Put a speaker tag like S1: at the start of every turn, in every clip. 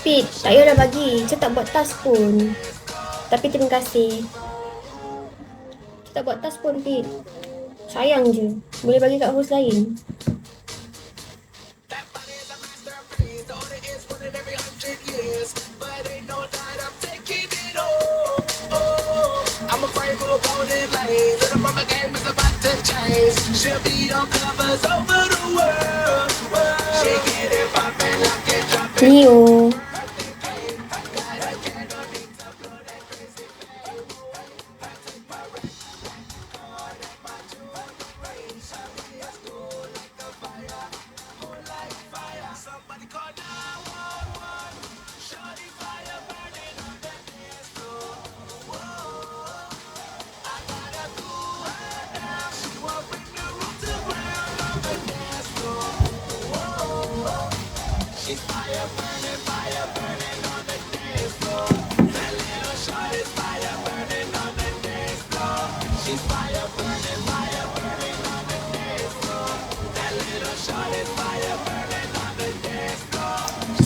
S1: Pit, tak payahlah bagi. Saya tak buat tas pun. Tapi terima kasih. Saya tak buat tas pun, Pit. Sayang je. Boleh bagi kat host lain. Neo.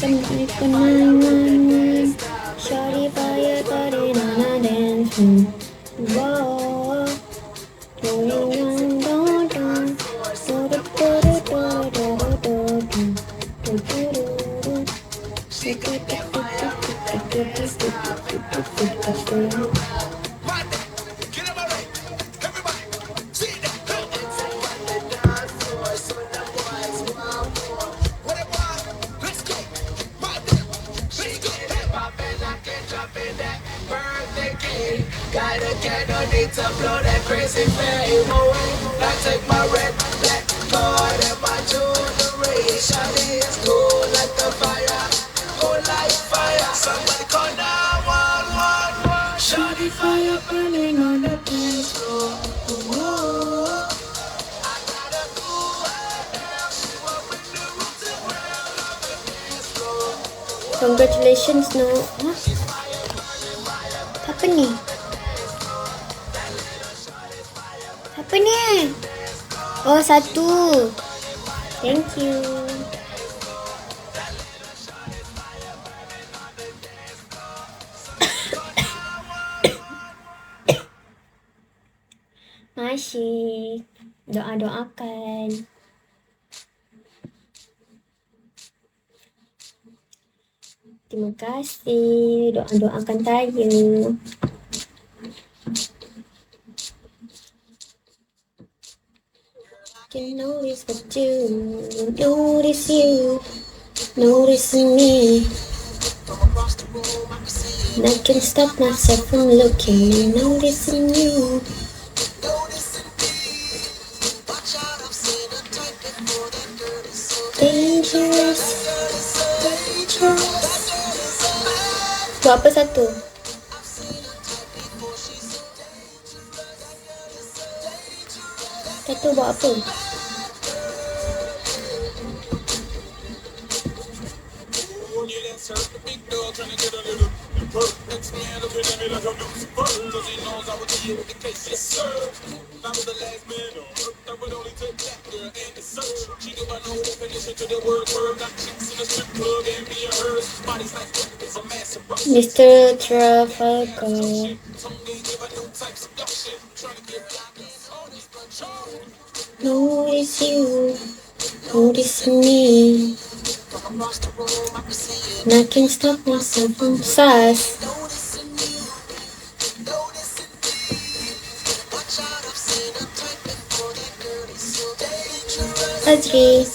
S1: Somebody kenangan, shawty fire burning on a dance floor. Whoa,
S2: to blow that crazy flame away. I take my red, black card and my jewelry. Shawty is cool like the fire, cool like fire. Somebody call 911. Shawty fire burning on the dance floor. Whoa. I gotta cool her down. She will bring the roof to ground on the dance floor.
S1: Congratulations, no. Huh? Apa ni? Apa ni? Oh, satu. Thank you. Masih. Doa-doakan. Terima kasih. Doa-doakan saya. Can notice what you notice you noticing me. And I can't stop myself from looking and noticing you. Dangerous. Buat apa satu? Satu buat apa? Mr. Trafalgar. Notice you, notice me. And I can't stop myself from sighs. Azri.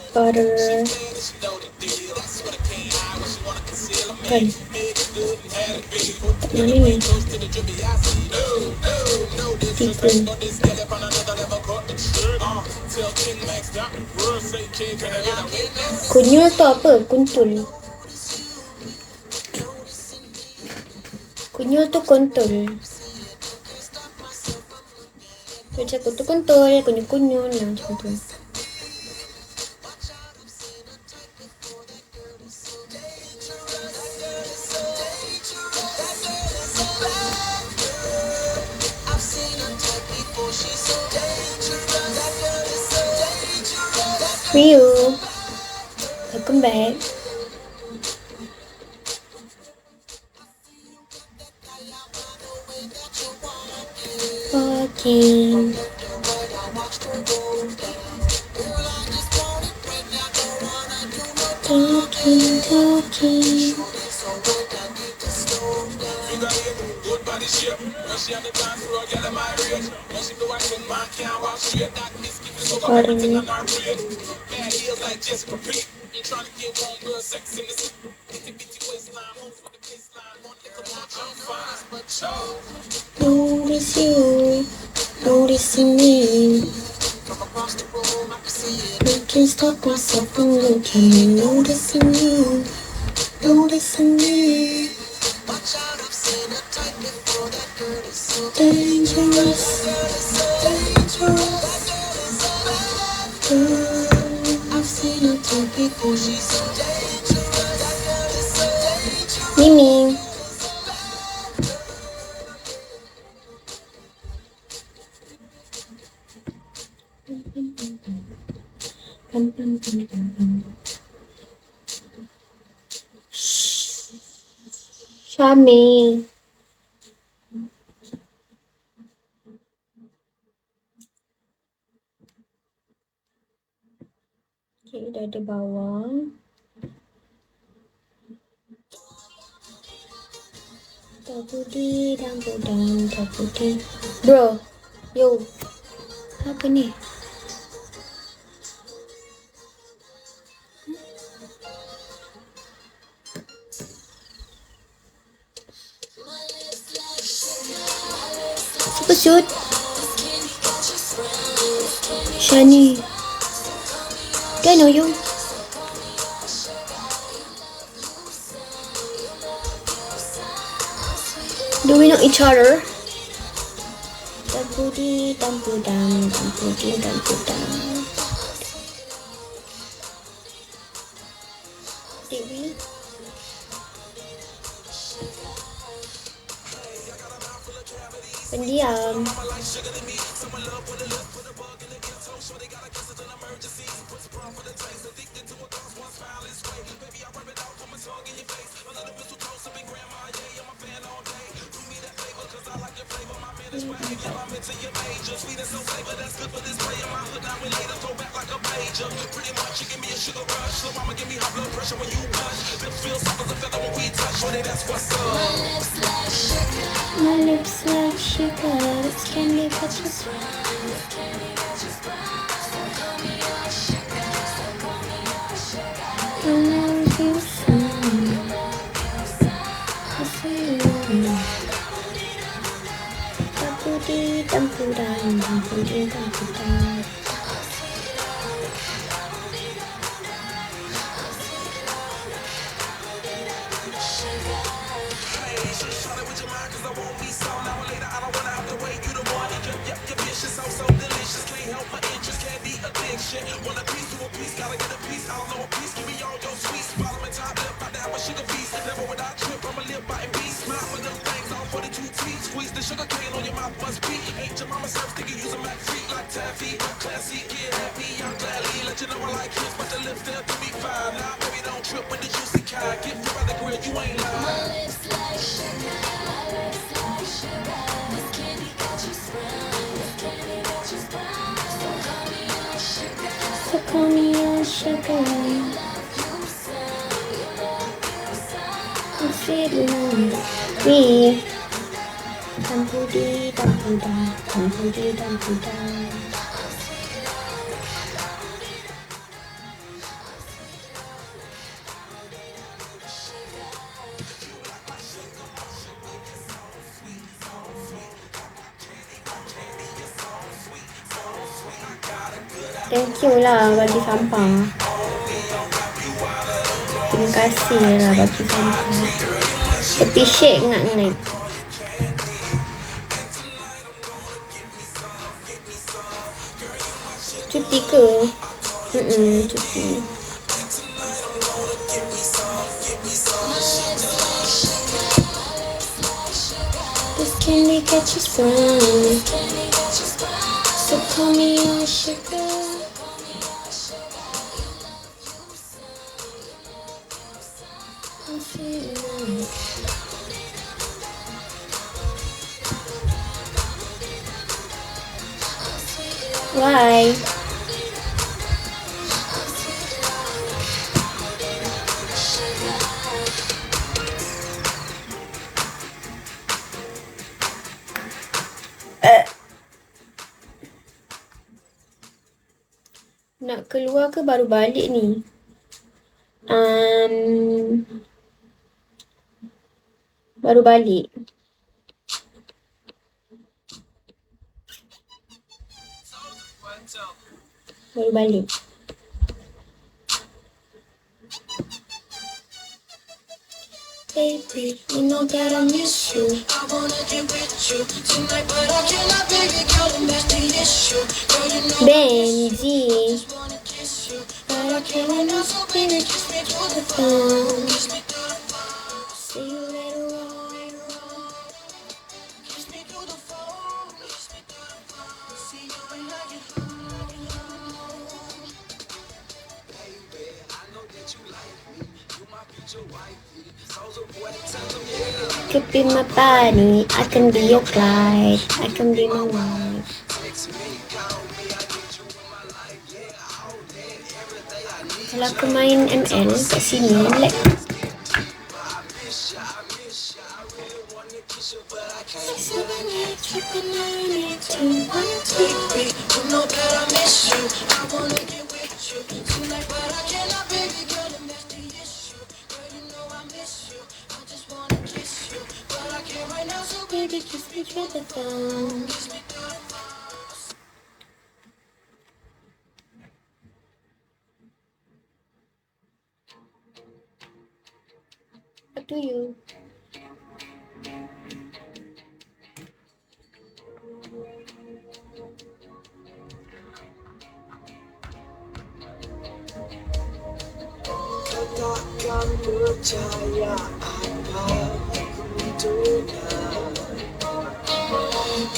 S1: Butter. Kan. Mana ni? Tiga. Kunyul tu apa? Kuntul. Kunyul tu kontul. Macam kuntul-kuntul, kunyul-kunyul lah macam tu. Rio, welcome back. Walking. Talking. Notice you, noticing me. I can't stop myself from looking, noticing you, noticing me. Dangerous, dangerous. I've seen her type before. She's so dangerous. Mimi. Shami. Okay, dah ada bawang. Tak putih dan pudang, tak putih. Bro, yo. Apa ni? Siapa shoot? Shani. Do I know you? Do we know each other? Dan putih dan pudang, dan putih dan pudang. Did we? Pendiam. My lips like sugar, it's candy but just I love you so. I feel you. Dan putih dan pudang, dan putih dan pudang. So call me your sugar. I'm feeling me. Dan putih dan pudang, dan putih dan pudang. Thank you lah bagi sampah. Terima kasih lah bagi sampah. Appreciate sangat. cuti ke? Cuti. This candy catch you strong. So call me your sugar. I'm feeling. Why? Nak keluar ke baru balik ni? Baru balik. Baru balik. Baby, you know that I miss you. I wanna get with you tonight, but I cannot, baby girl, and that's the issue. Girl, you know Benji. I just wanna kiss you, but I can't right now, so baby, kiss me through the phone. Kiss me through the phone. See you later on. Kiss me through the phone. Kiss me through the phone. See you when I get home. Baby, I know that you like me. You my future wifey. Could be my body, I can be your Clyde, I can be my wife. Kalau aku main ML kat sini, like baby, kiss me through the phone. Up to you.
S2: Katakan percaya apa kutukan.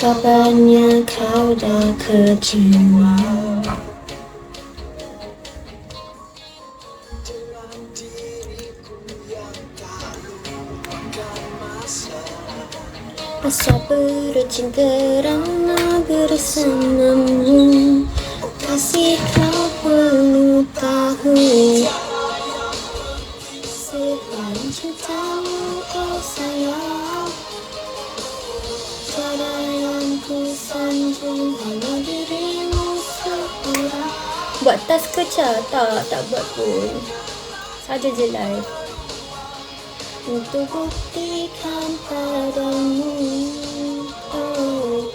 S1: Kabarnya kau dah kecewa.
S2: Dengan diriku yang tak lupakan masa.
S1: Masa bercinta kerana bersamamu. Kasih kau perlu tahu. Selain cintamu, oh sayang. Tiada yang ku sanjung, hanya dirimu seorang. Buat tas ke Cha? Tak buat pun. Saja je live. Untuk buktikan padamu, oh,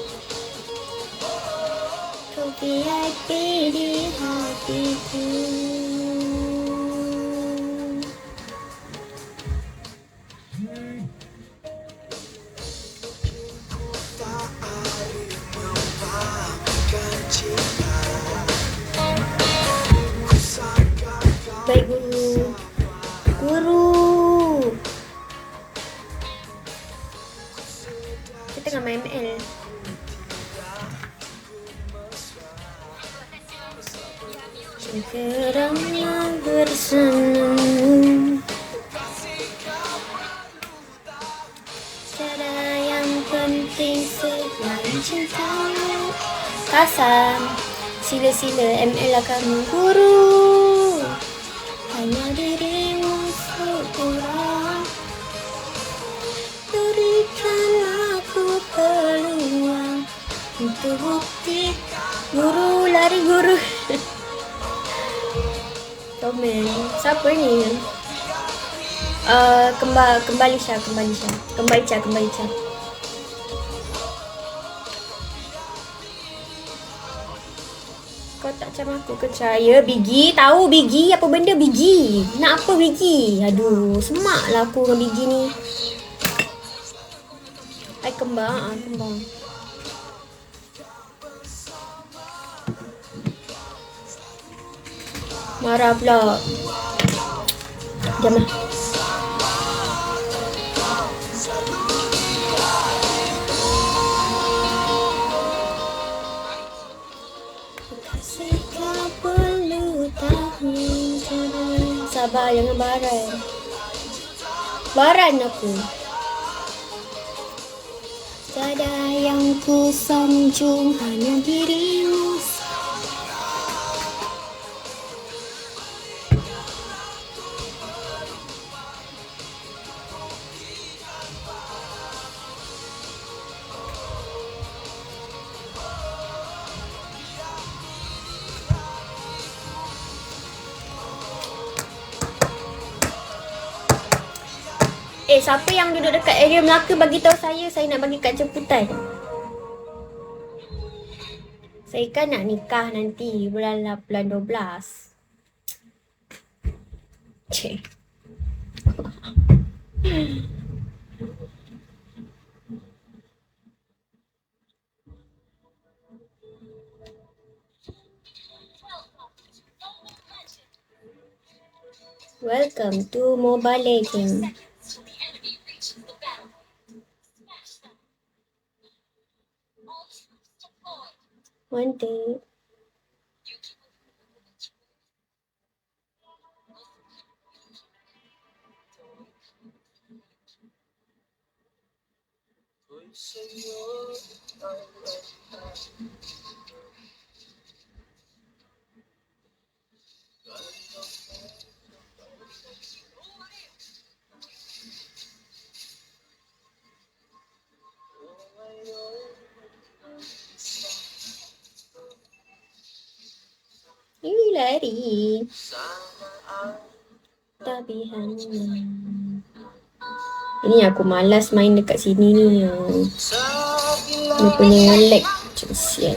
S1: kau VIP di hatiku. Baik guru. Kita tengah main ML. Kerana bersamamu. Tiada yang penting selain cintamu. Kasam. Sila ML lah kamu guru. Hanya dirimu seorang. Berikan aku peluang untuk bukti. Guru, lari guru. Komen. Siapa ni? Kembali Syah. Kau tak macam aku percaya Bigi. Tahu Bigi? Apa benda Bigi? Nak apa Bigi? Aduh, semak lah aku dengan Bigi ni. Hai kembang. Marah pula. Diam lah. Kasih kau perlu tahu. Sabar, jangan baran. Baran aku. Tiada yang ku sanjung, hanya dirimu. Siapa yang duduk dekat area Melaka bagi tahu saya nak bagi kad jemputan. Saya kan nak nikah nanti bulan 12. Cik. Welcome to Mobile Legends. Wanted. Lari. Tapi hanya. Ini aku malas main dekat sini ni. Dia punya lag macam sial.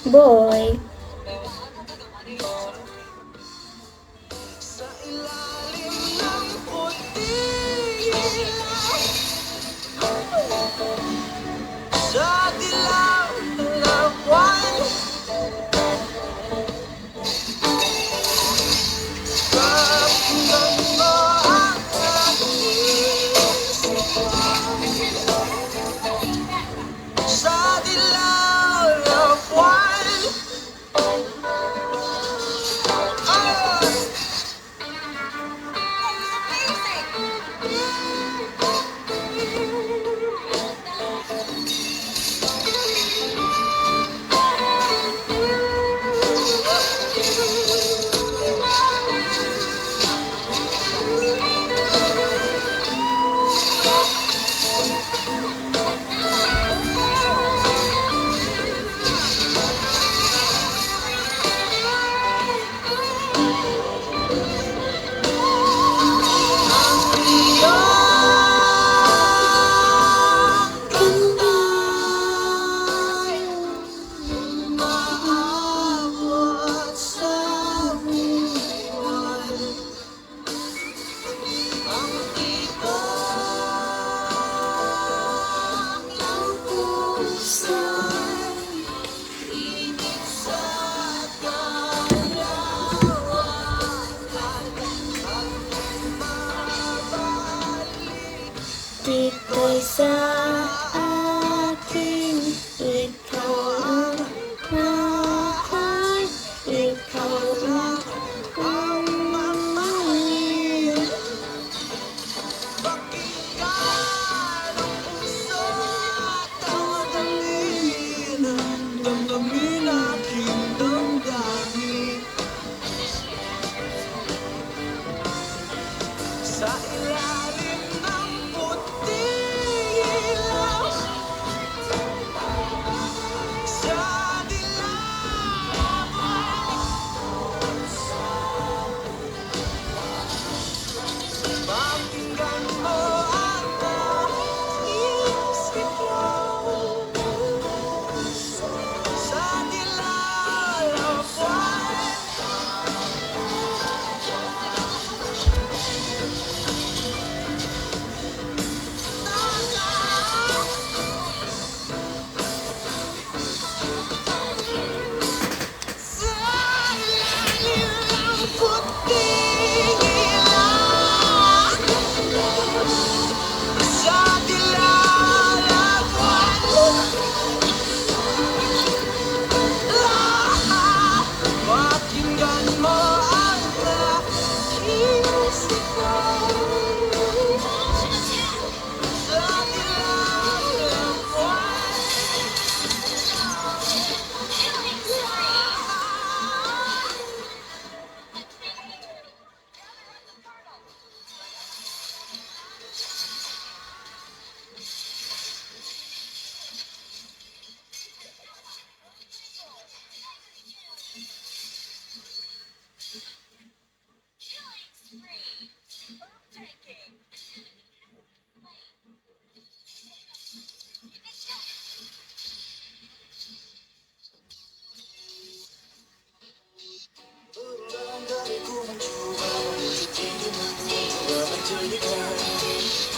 S1: Boy.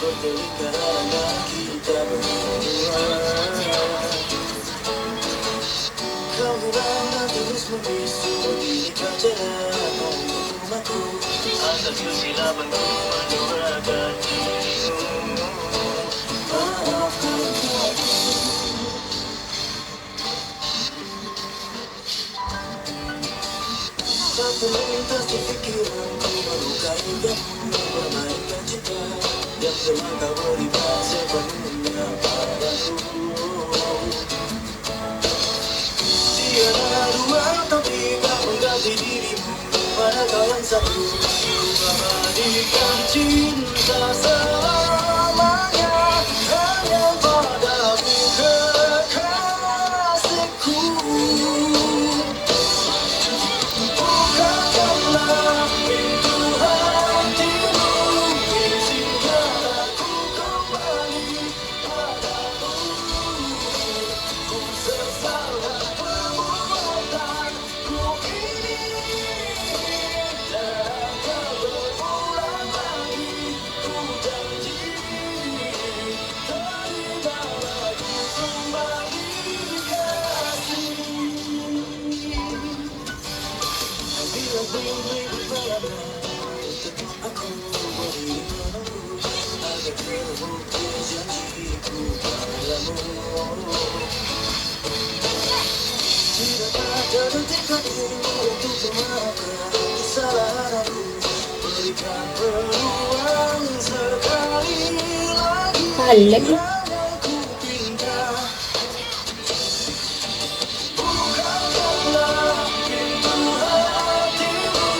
S2: Berlingkaran kita berdua. Kau bilang dan terus membisu di kaca rumahku. Atas kesilapanku mendoakan dirimu. Maafkan aku. Tak terlintas di pikiranku melukai kamu, permainkan cinta yang telah kau berikan sepenuhnya padaku. Tiada dua atau tiga mengganti dirimu, pada kau yang satu. Abadikan cinta selamanya hanya padamu kekasihku. Bukakanlah pintu hatimu, izinkan aku kembali padamu. Ku sesalkan perbuatanku ini, dan akan berulang lagi. Ku janji, terimalah ku kembali kasih. Bila bumi berwarna, tetap aku beri menunggu agar terbukti janjiku padamu. Tidak ada detik hati untuk memaafkan kesalahan aku. Berikan peluang sekali lagi.
S1: Lagi.
S2: Hanya ku pinta, bukakanlah pintu hatimu,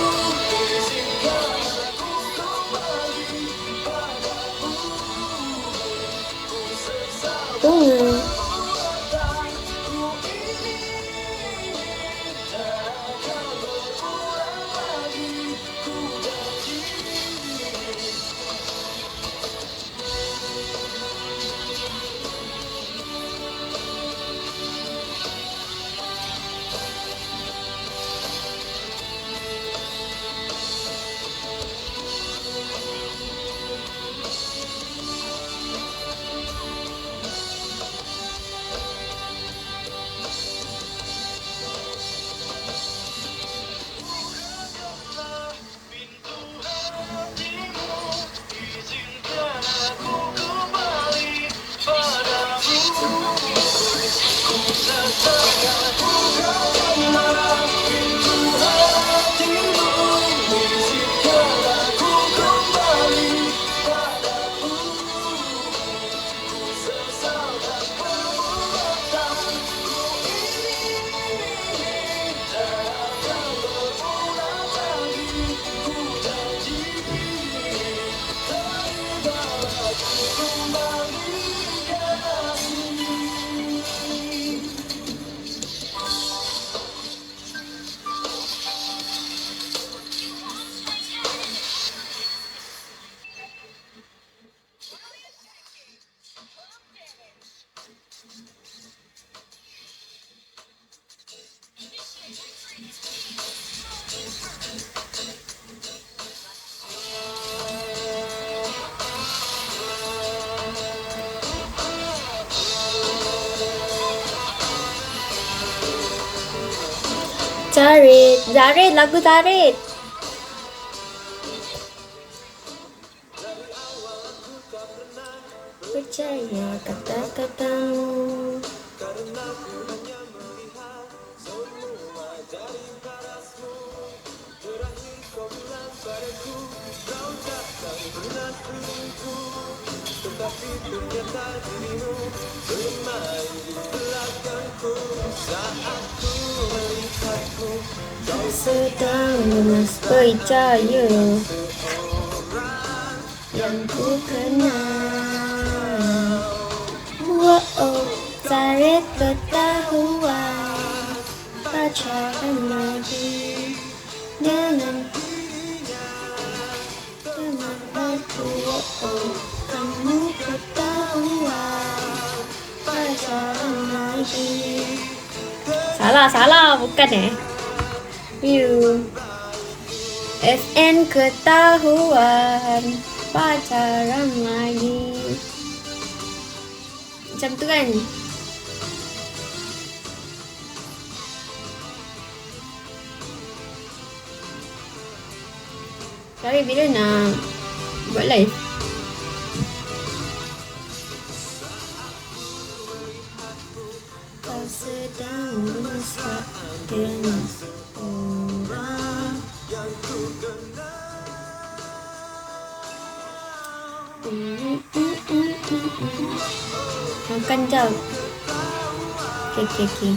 S2: izinkan aku kembali padamu. Ku sesalkan perbuatanku ini, dan akan berulang lagi. Ku janji. Bukakanlah pintu hatimu, izinkan aku kembali padamu. Ku sesalkan. Bukakanlah pintu hatimu, izinkan aku kembali padamu. Ku sesalkan perbuatanku ini, dan akan berulang lagi. Ku janji, terimalah ku kembali kasih.
S1: Zarit, lagu Zarit. Percaya kata-katamu.
S2: Karena ku hanya melihat semua dari parasmu. Terakhir kau bilang padaku, kau takkan pernah selingkuh. Tetapi ternyata dirimu bermain di belakangku. Saat ku melihatmu, kau
S1: Sedang lemas percaya
S2: seorang
S1: yang ku kenal. Wow, Zarit ketahuan pacaran lagi dengan teman aku. Wow, kamu ketahuan pacaran lagi. Salah, bukan You FN ketahuan pacaran lagi. Macam tu kan? Tapi bila nak buat live? Kau sedang berusaha dengan seorang yang ku kenal. Makan jap. Okay.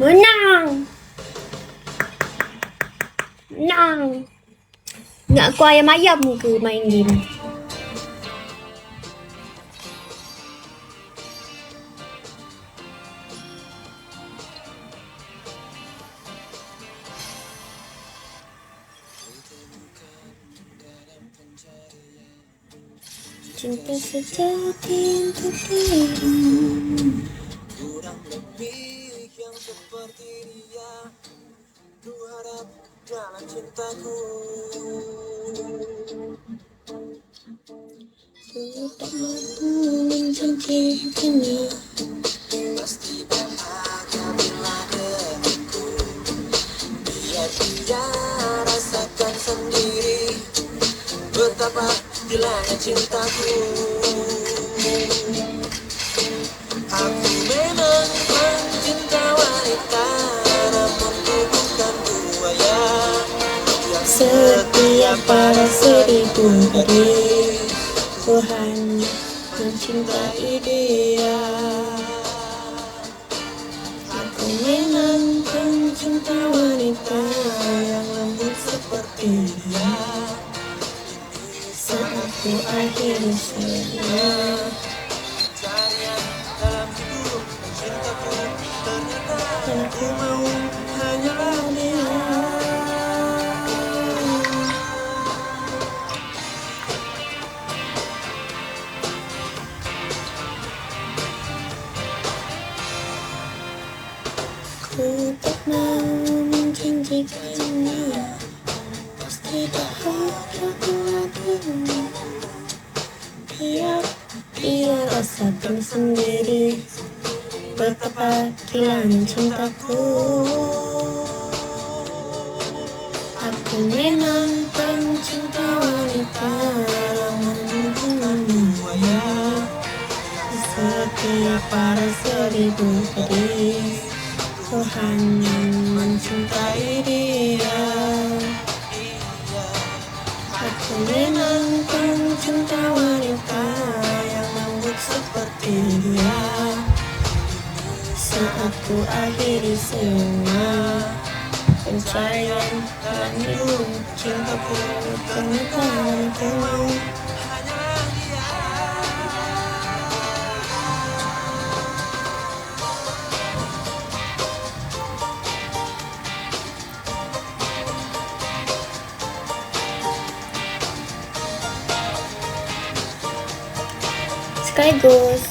S1: Menang. Nak aku ayam-ayam ke main game? Cinta sejati untuk dirimu. Kurang lebih yang seperti dia, ku harap dalam cintaku. Ku tak mampu menjanjikannya, pasti bahagia bila denganku. Biar dia rasakan sendiri betapa gilanya cintaku. Aku memang pencinta wanita, namun ku bukan buaya yang setia pada 1000 gadis. Ku hanya mencintai dia. Aku memang pencinta wanita yang lembut seperti dia. Saat ku akhiri semua pencarian dalam hidup cintaku, ternyata yang ku mau hanyalah dia. Ku tak mau menjanjikannya, pasti bahagia denganku. Biar dia rasakan sendiri betapa gilanya cintaku. Aku memang pencinta wanita, namun buaya setia pada 1000 gadis. Ku hanya mencintai dia. Aku memang pencinta wanita yang lembut seperti dia. Saat ku akhiri semua pencarian dalam hidup cintaku, ternyata yang ku mau hanyalah dia. Sekaligus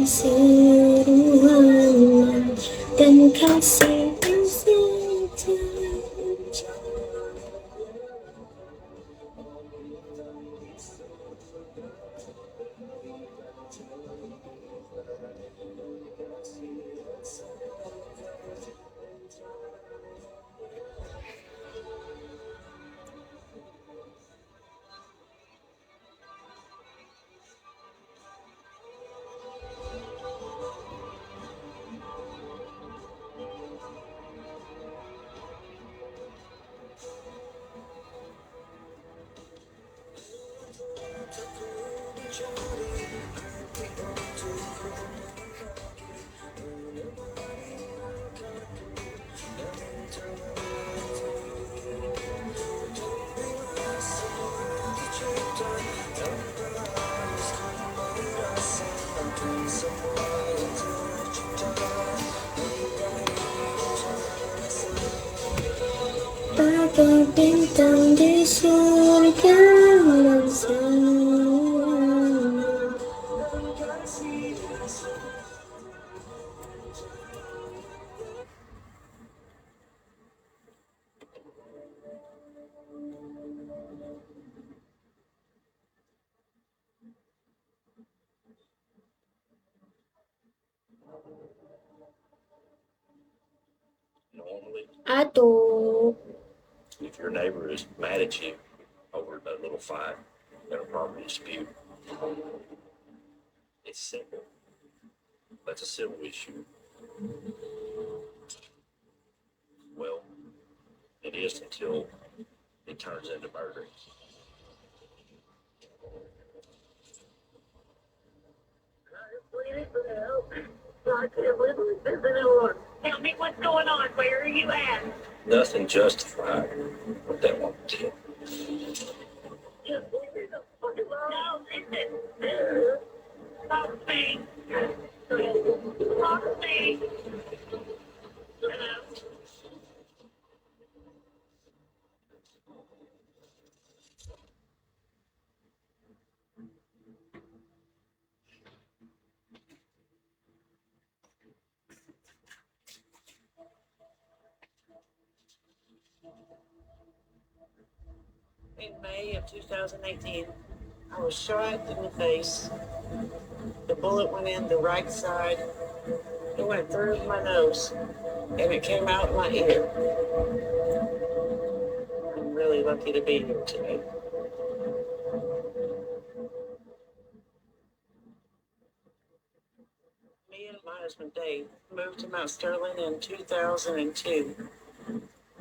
S1: Seruan dan kasih yang setia. Bagai bintang di surga dan sana.
S2: Normally,
S1: Aduh,
S2: if your neighbor is mad at you over a little fight, a property dispute, it's simple. That's a civil issue. Well, it is until it turns into murder.
S3: Tell me what's going on. Where are you at?
S2: Nothing justified what that woman did.
S3: No, listen. Talk to me. Talk to me. Hello? In May of 2018, I was shot in the face. The bullet went in the right side. It went through my nose, and it came out my ear. I'm really lucky to be here today. Me and my husband Dave moved to Mount Sterling in 2002.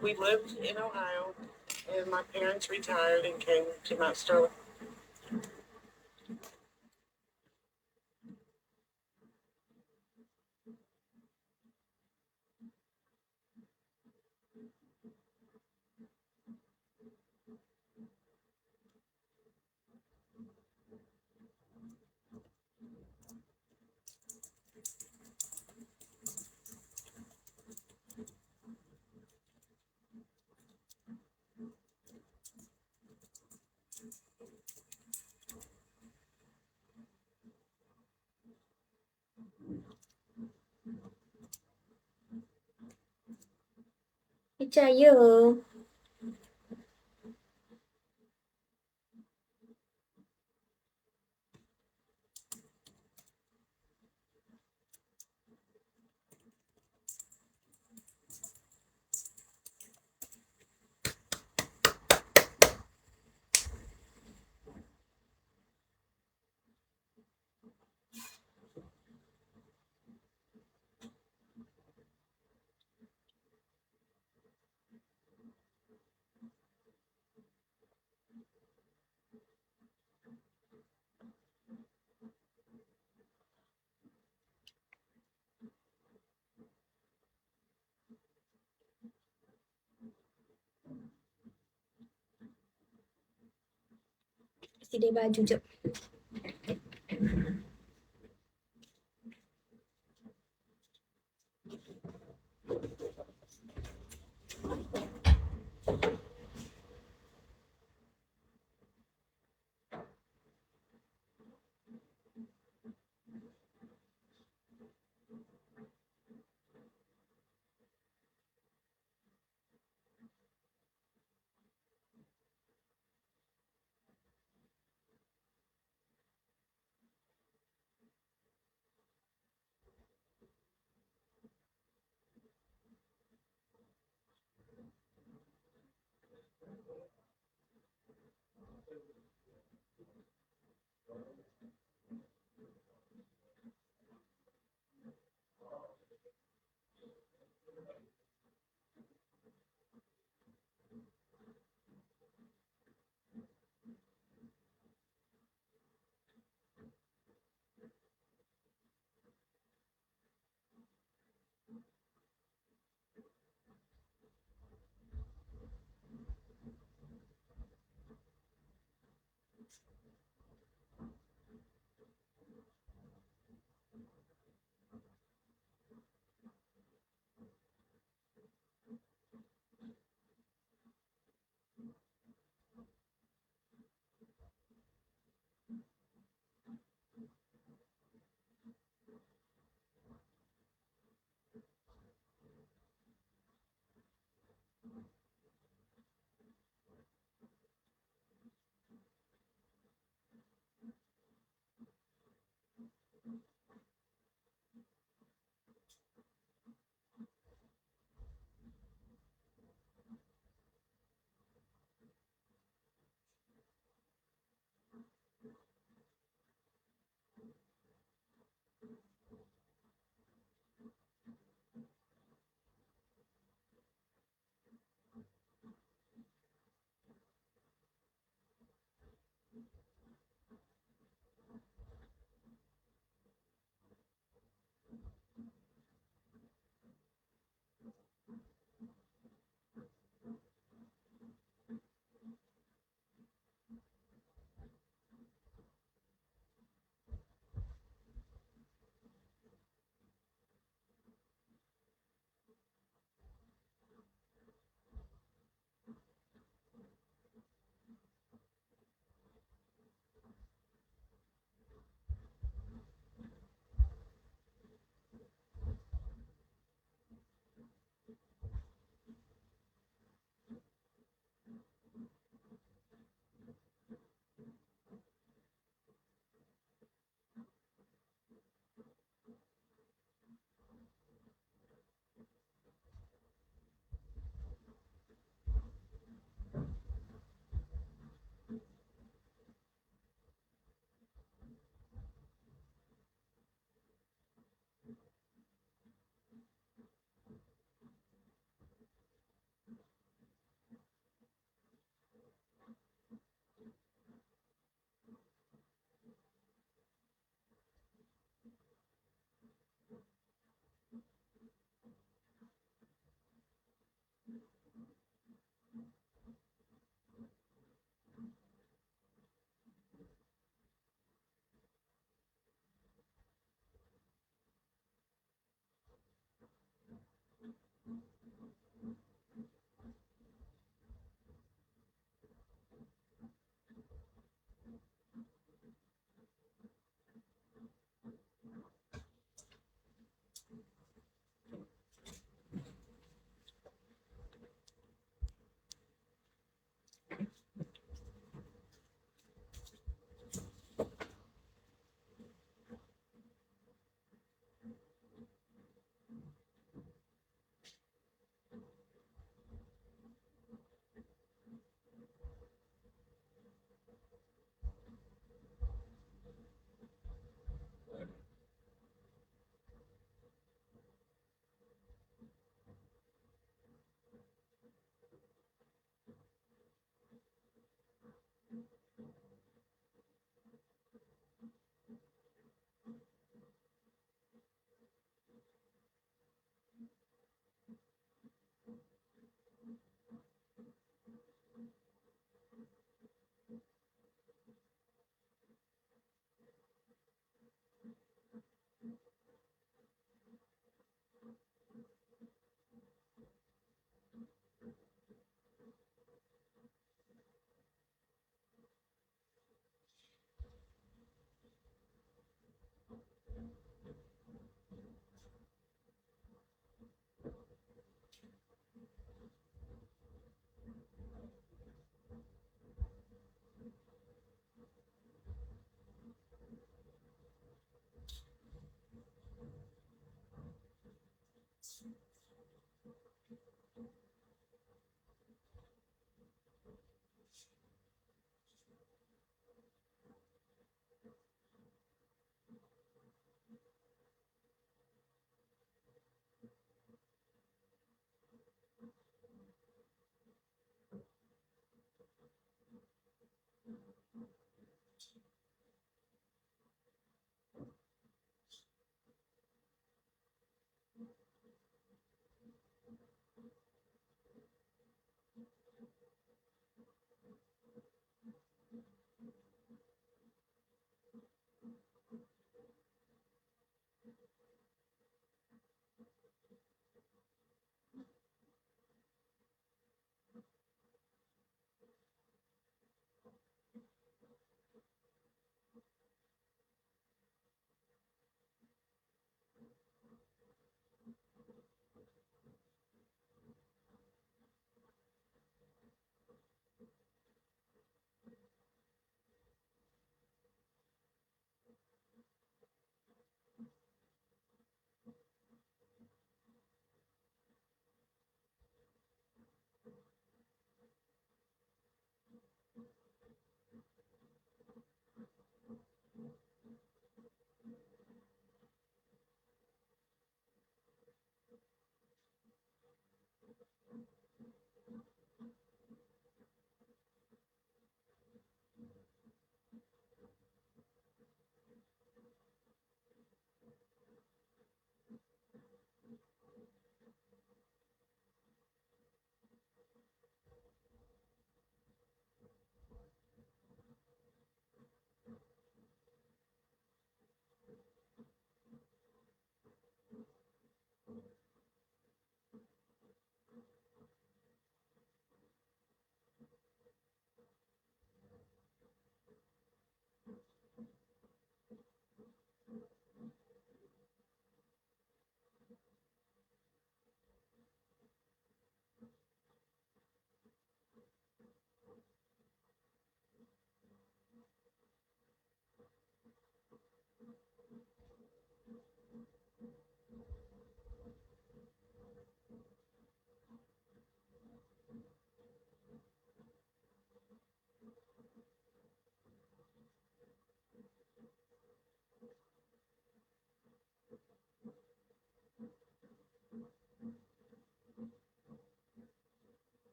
S3: We lived in Ohio, and my parents retired and came to Mount Sterling.
S1: percaya. Sini baju jap.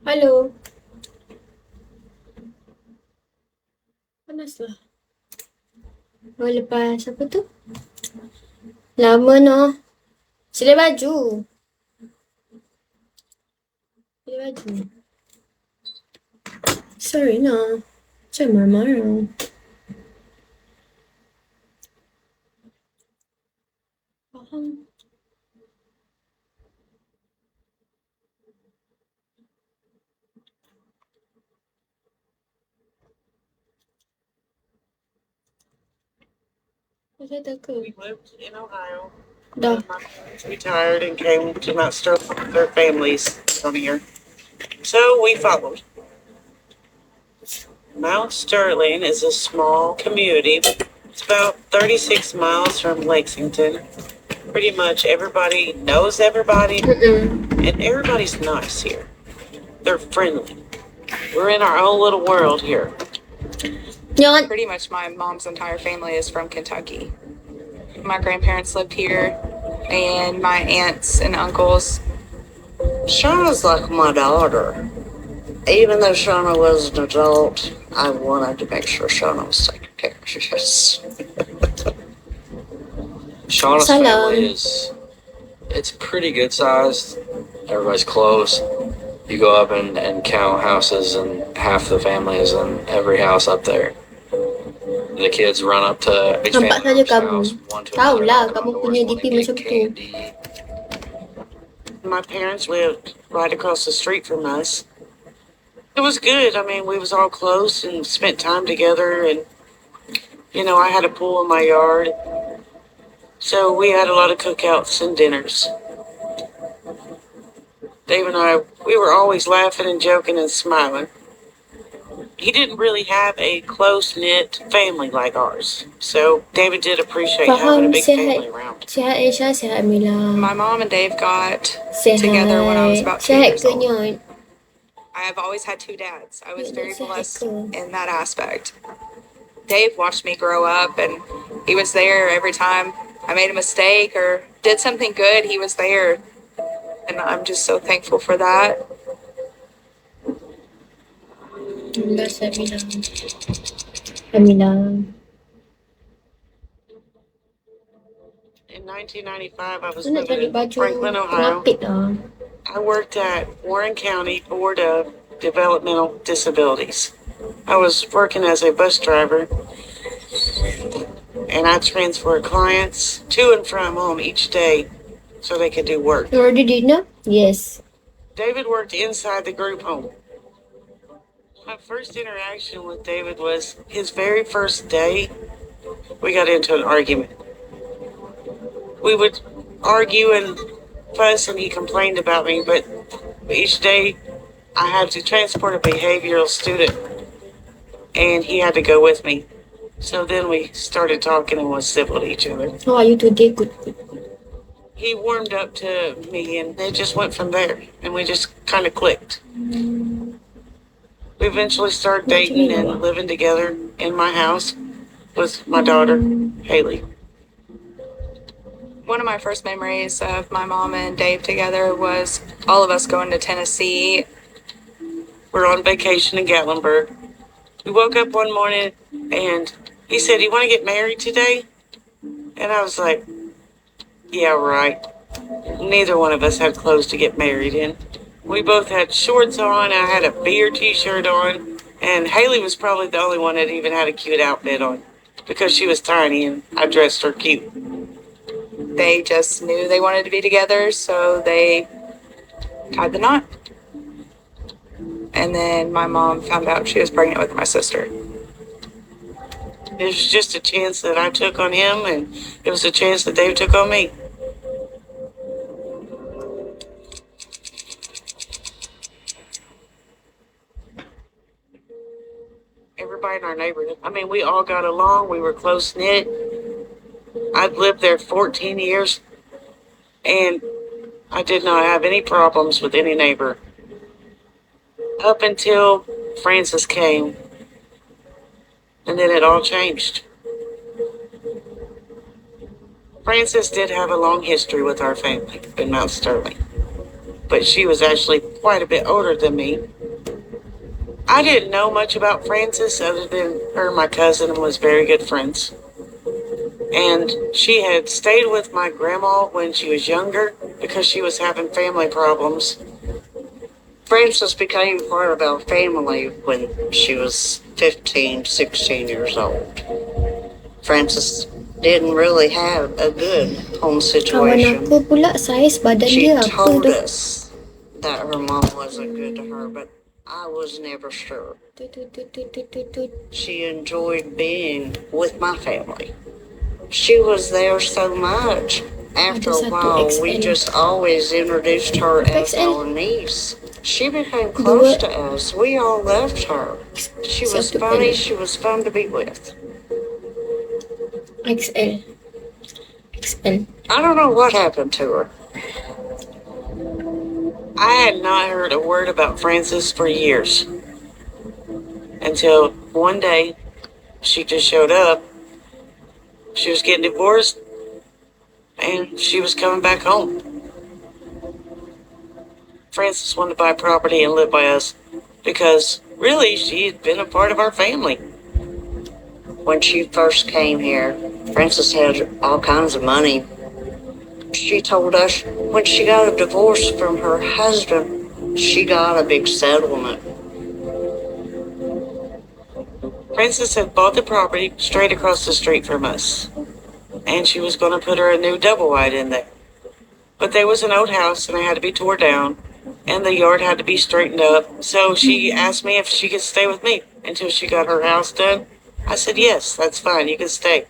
S1: Halo. Panas lah. Oh, lepas apa tu? Lama noh. Sila baju. Sila baju. Sorry noh. Jangan marah-marah. Faham. Saya takut.
S3: We lived in Ohio.
S1: Dah.
S3: My parents retired and came to Mount Sterling with their families from here. So we followed. Mount Sterling is a small community. It's about 36 miles from Lexington. Pretty much everybody knows everybody, and everybody's nice here. They're friendly. We're in our own little world here.
S1: Jangan.
S4: Pretty much my mom's entire family is from Kentucky. My grandparents lived here, and my aunts and uncles.
S3: Shauna's like my daughter. Even though Shauna was an adult, I wanted to make sure Shauna was taken care of.
S5: Shauna's
S1: Salam.
S5: family it's pretty good sized. Everybody's close. You go up and count houses, and half the family is in every house up there. The kids run up to each
S1: Nampak
S5: family
S1: saja
S5: member's
S1: kamu.
S5: house, one to
S1: Tahu
S5: another,
S1: lah,
S5: knock
S1: kamu
S5: on doors,
S1: punya
S5: wanna
S1: DP
S5: get
S1: macam tu.
S5: candy.
S3: My parents lived right across the street from us. It was good. I mean, we was all close and spent time together, and I had a pool in my yard. So we had a lot of cookouts and dinners. Dave and I, we were always laughing and joking and smiling. He didn't really have a close-knit family like ours. So David did appreciate having a
S1: Faham.
S3: big family
S1: Sihat.
S3: around.
S1: Sihat Aisyah, sihat Mila.
S4: My mom and Dave got
S1: Sihat.
S4: together when I was about 2
S1: Sihat
S4: years old.
S1: kenyot.
S4: I have always had two dads. I was
S1: Yeah,
S4: very
S1: that's a
S4: blessed
S1: heckle.
S4: in that aspect. Dave watched me grow up, and he was there every time I made a mistake or did something good. He was there, and I'm just so thankful for that.
S1: Alhamdulillah, sihat Mila. Alhamdulillah.
S3: In 1995, I was
S1: Aku nak
S3: living
S1: cari
S3: in
S1: baju
S3: Franklin, Ohio.
S1: pengapit lah.
S3: I worked at Warren County Board of Developmental Disabilities. I was working as a bus driver, and I transferred clients to and from home each day so they could do work.
S1: You already did no? Yes.
S3: David worked inside the group home. My first interaction with David was his very first day. We got into an argument. We would argue and fuss, and he complained about me, but each day I had to transport a behavioral student, and he had to go with me. So then we started talking and was civil to each other.
S1: How are you today? Good, good.
S3: He warmed up to me, and it just went from there, and we just kind of clicked. We eventually started dating and living together in my house with my daughter, Haley.
S4: One of my first memories of my mom and Dave together was all of us going to Tennessee.
S3: We're on vacation in Gatlinburg. We woke up one morning, and he said, "You want to get married today?" And I was like, "Yeah, right." Neither one of us had clothes to get married in. We both had shorts on. I had a beer t-shirt on, and Haley was probably the only one that even had a cute outfit on because she was tiny, and I dressed her cute.
S4: They just knew they wanted to be together, so they tied the knot. And then my mom found out she was pregnant with my sister.
S3: It was just a chance that I took on him, and it was a chance that Dave took on me. Everybody in our neighborhood, I mean, we all got along. We were close-knit. I'd lived there 14 years, and I did not have any problems with any neighbor. Up until Francis came, and then it all changed. Francis did have a long history with our family in Mount Sterling. but she was actually quite a bit older than me. I didn't know much about Frances other than her and my cousin was very good friends. And she had stayed with my grandma when she was younger because she was having family problems.
S6: Frances became part of our family when she was 15, 16 years old. Frances didn't really have a good home
S1: Kawan
S6: situation.
S1: aku pula saiz badan
S6: She
S1: dia apa
S6: told
S1: tu?
S6: us that her mom wasn't good to her, but I was never sure. She enjoyed being with my family. She was there so much. After a while, we just always introduced her as our niece. She became close to us. We all loved her. She was funny. She was fun to be with.
S1: XL. XL.
S6: I don't know what happened to her.
S3: I had not heard a word about Frances for years. Until one day, she just showed up. She was getting divorced, and she was coming back home. Frances wanted to buy property and live by us because really she had been a part of our family.
S6: When she first came here, Frances had all kinds of money. She told us when she got a divorce from her husband, she got a big settlement.
S3: Frances had bought the property straight across the street from us, and she was going to put her a new double wide in there. But there was an old house, and it had to be tore down, and the yard had to be straightened up. So she asked me if she could stay with me until she got her house done. I said, yes, that's fine. You can stay.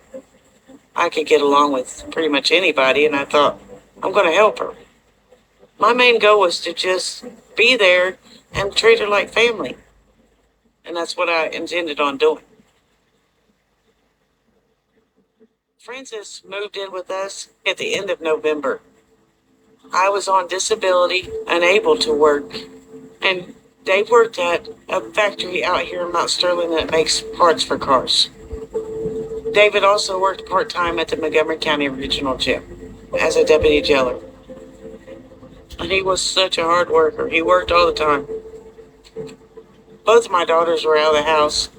S3: I could get along with pretty much anybody, and I thought, I'm going to help her. My main goal was to just be there and treat her like family. And that's what I intended on doing. Frances moved in with us at the end of November. I was on disability, unable to work, and Dave worked at a factory out here in Mount Sterling that makes parts for cars. David also worked part-time at the Montgomery County Regional Jail as a deputy jailer. And he was such a hard worker. He worked all the time. Both of my daughters were out of the house.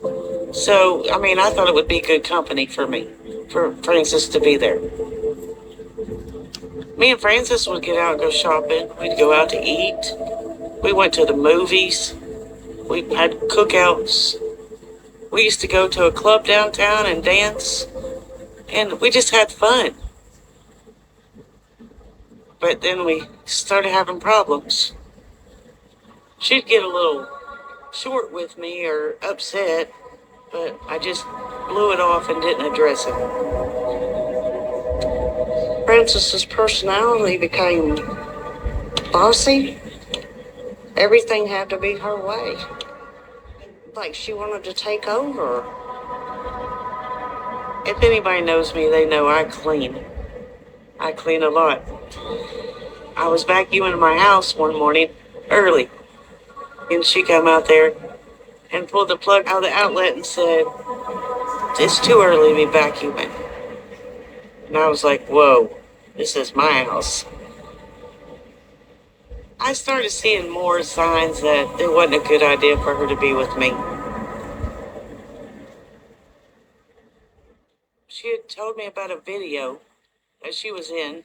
S3: So, I thought it would be good company for me, for Frances to be there. Me and Frances would get out and go shopping. We'd go out to eat. We went to the movies. We had cookouts. We used to go to a club downtown and dance. And we just had fun. But then we started having problems. She'd get a little short with me or upset, but I just blew it off and didn't address it.
S6: Frances's personality became bossy. Everything had to be her way. Like she wanted to take over.
S3: If anybody knows me, they know I clean. I clean a lot. I was vacuuming my house one morning early, and she come out there and pulled the plug out of the outlet and said, it's too early to be vacuuming. And I was like, whoa, this is my house. I started seeing more signs that it wasn't a good idea for her to be with me. She had told me about a video that she was in,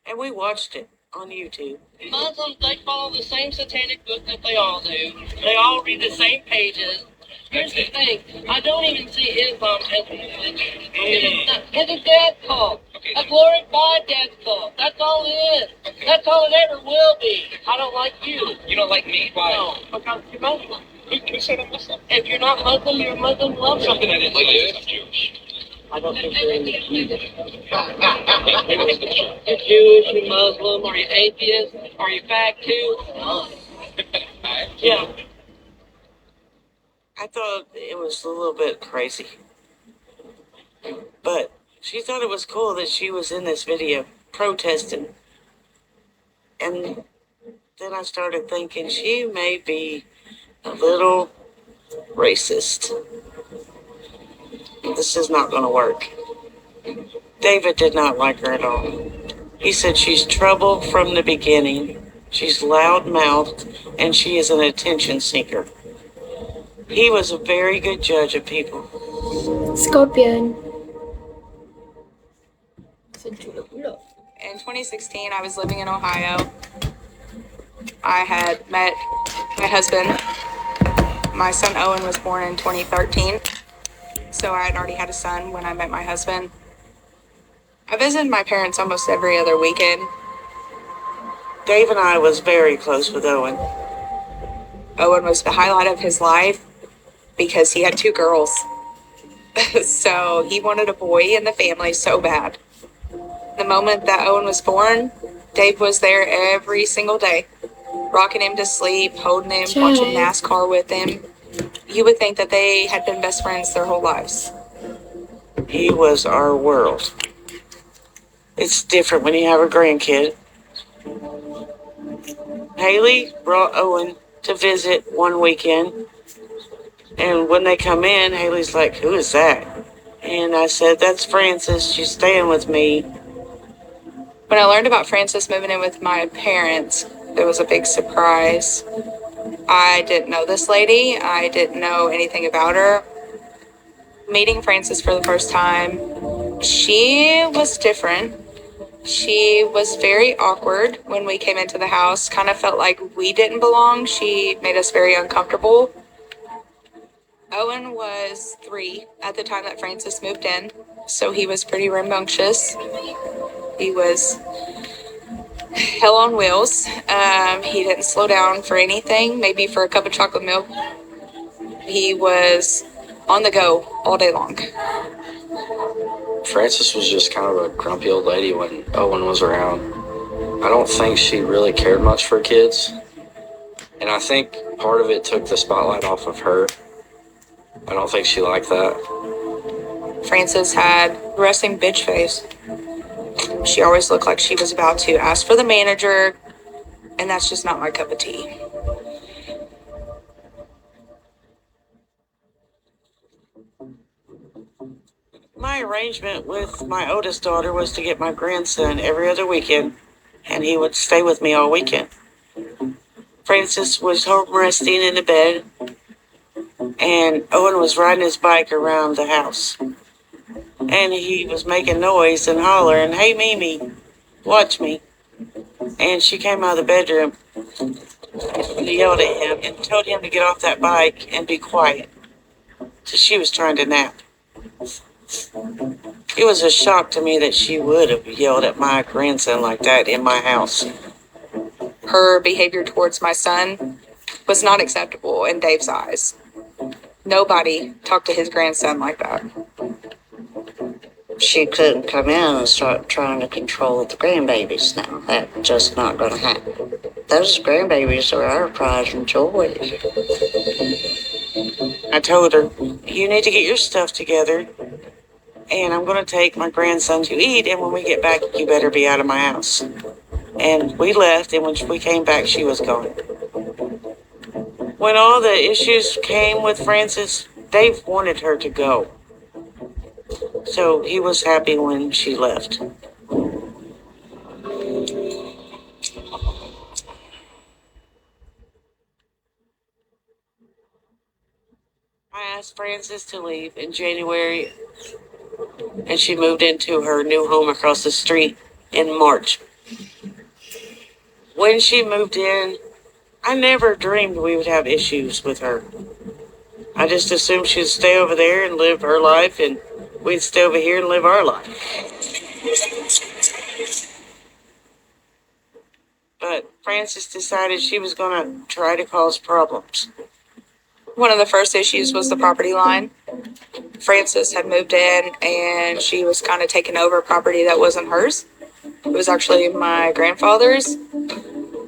S3: and we watched it on YouTube.
S7: Muslims, they follow the same satanic book that they all do. They all read the same pages. Here's the thing, I don't even see Islam as a religion. It's a death cult. A glorified death cult. That's all it is. That's all it ever will be. I don't like you.
S8: You don't like me? Why?
S7: No, because you're Muslim.
S8: Who said I'm Muslim?
S7: If you're not Muslim, you're a Muslim lover.
S8: Something I didn't like. I'm Jewish.
S7: I don't think you're either. You're Jewish, you're Muslim, are you atheist, are you fag too? Yeah.
S3: I thought it was a little bit crazy. But she thought it was cool that she was in this video protesting. And then I started thinking she may be a little racist. This is not going to work. David did not like her at all. He said she's trouble from the beginning.
S6: She's loud-mouthed, and she is an attention seeker. He was a very good judge of people.
S1: Scorpion.
S4: In 2016, I was living in Ohio. I had met my husband. My son Owen was born in 2013, so I had already had a son when I met my husband. I visited my parents almost every other weekend.
S6: Dave and I was very close with Owen.
S4: Owen was the highlight of his life because he had 2 girls. So he wanted a boy in the family so bad. The moment that Owen was born, Dave was there every single day, rocking him to sleep, holding him, watching NASCAR with him. You would think that they had been best friends their whole lives.
S6: He was our world. It's different when you have a grandkid. Haley brought Owen to visit one weekend, and when they come in, Haley's like, "Who is that?" And I said, "That's Frances. She's staying with me."
S4: When I learned about Frances moving in with my parents, it was a big surprise. I didn't know this lady. I didn't know anything about her. Meeting Frances for the first time, she was different. She was very awkward when we came into the house, kind of felt like we didn't belong. She made us very uncomfortable. Owen was 3 at the time that Frances moved in, so he was pretty rambunctious. He was hell on wheels. He didn't slow down for anything, maybe for a cup of chocolate milk. He was on the go all day long.
S5: Frances was just kind of a grumpy old lady when Owen was around. I don't think she really cared much for kids, and I think part of it took the spotlight off of her. I don't think she liked that.
S4: Frances had resting bitch face. She always looked like she was about to ask for the manager, and that's just not my cup of tea.
S6: My arrangement with my oldest daughter was to get my grandson every other weekend, and he would stay with me all weekend. Frances was home resting in the bed, and Owen was riding his bike around the house. And he was making noise and hollering, "Hey, Mimi, watch me." And she came out of the bedroom and yelled at him and told him to get off that bike and be quiet. So she was trying to nap. It was a shock to me that she would have yelled at my grandson like that in my house.
S4: Her behavior towards my son was not acceptable in Dave's eyes. Nobody talked to his grandson like that.
S6: She couldn't come in and start trying to control the grandbabies now. That's just not going to happen. Those grandbabies are our pride and joy. I told her, "You need to get your stuff together, and I'm going to take my grandson to eat, and when we get back, you better be out of my house." And we left, and when we came back, she was gone. When all the issues came with Frances, Dave wanted her to go. So he was happy when she left. I asked Frances to leave in January, and she moved into her new home across the street in March. When she moved in, I never dreamed we would have issues with her. I just assumed she'd stay over there and live her life, and we'd stay over here and live our life. But Frances decided she was going to try to cause problems.
S4: One of the first issues was the property line. Frances had moved in and she was kind of taking over property that wasn't hers. It was actually my grandfather's.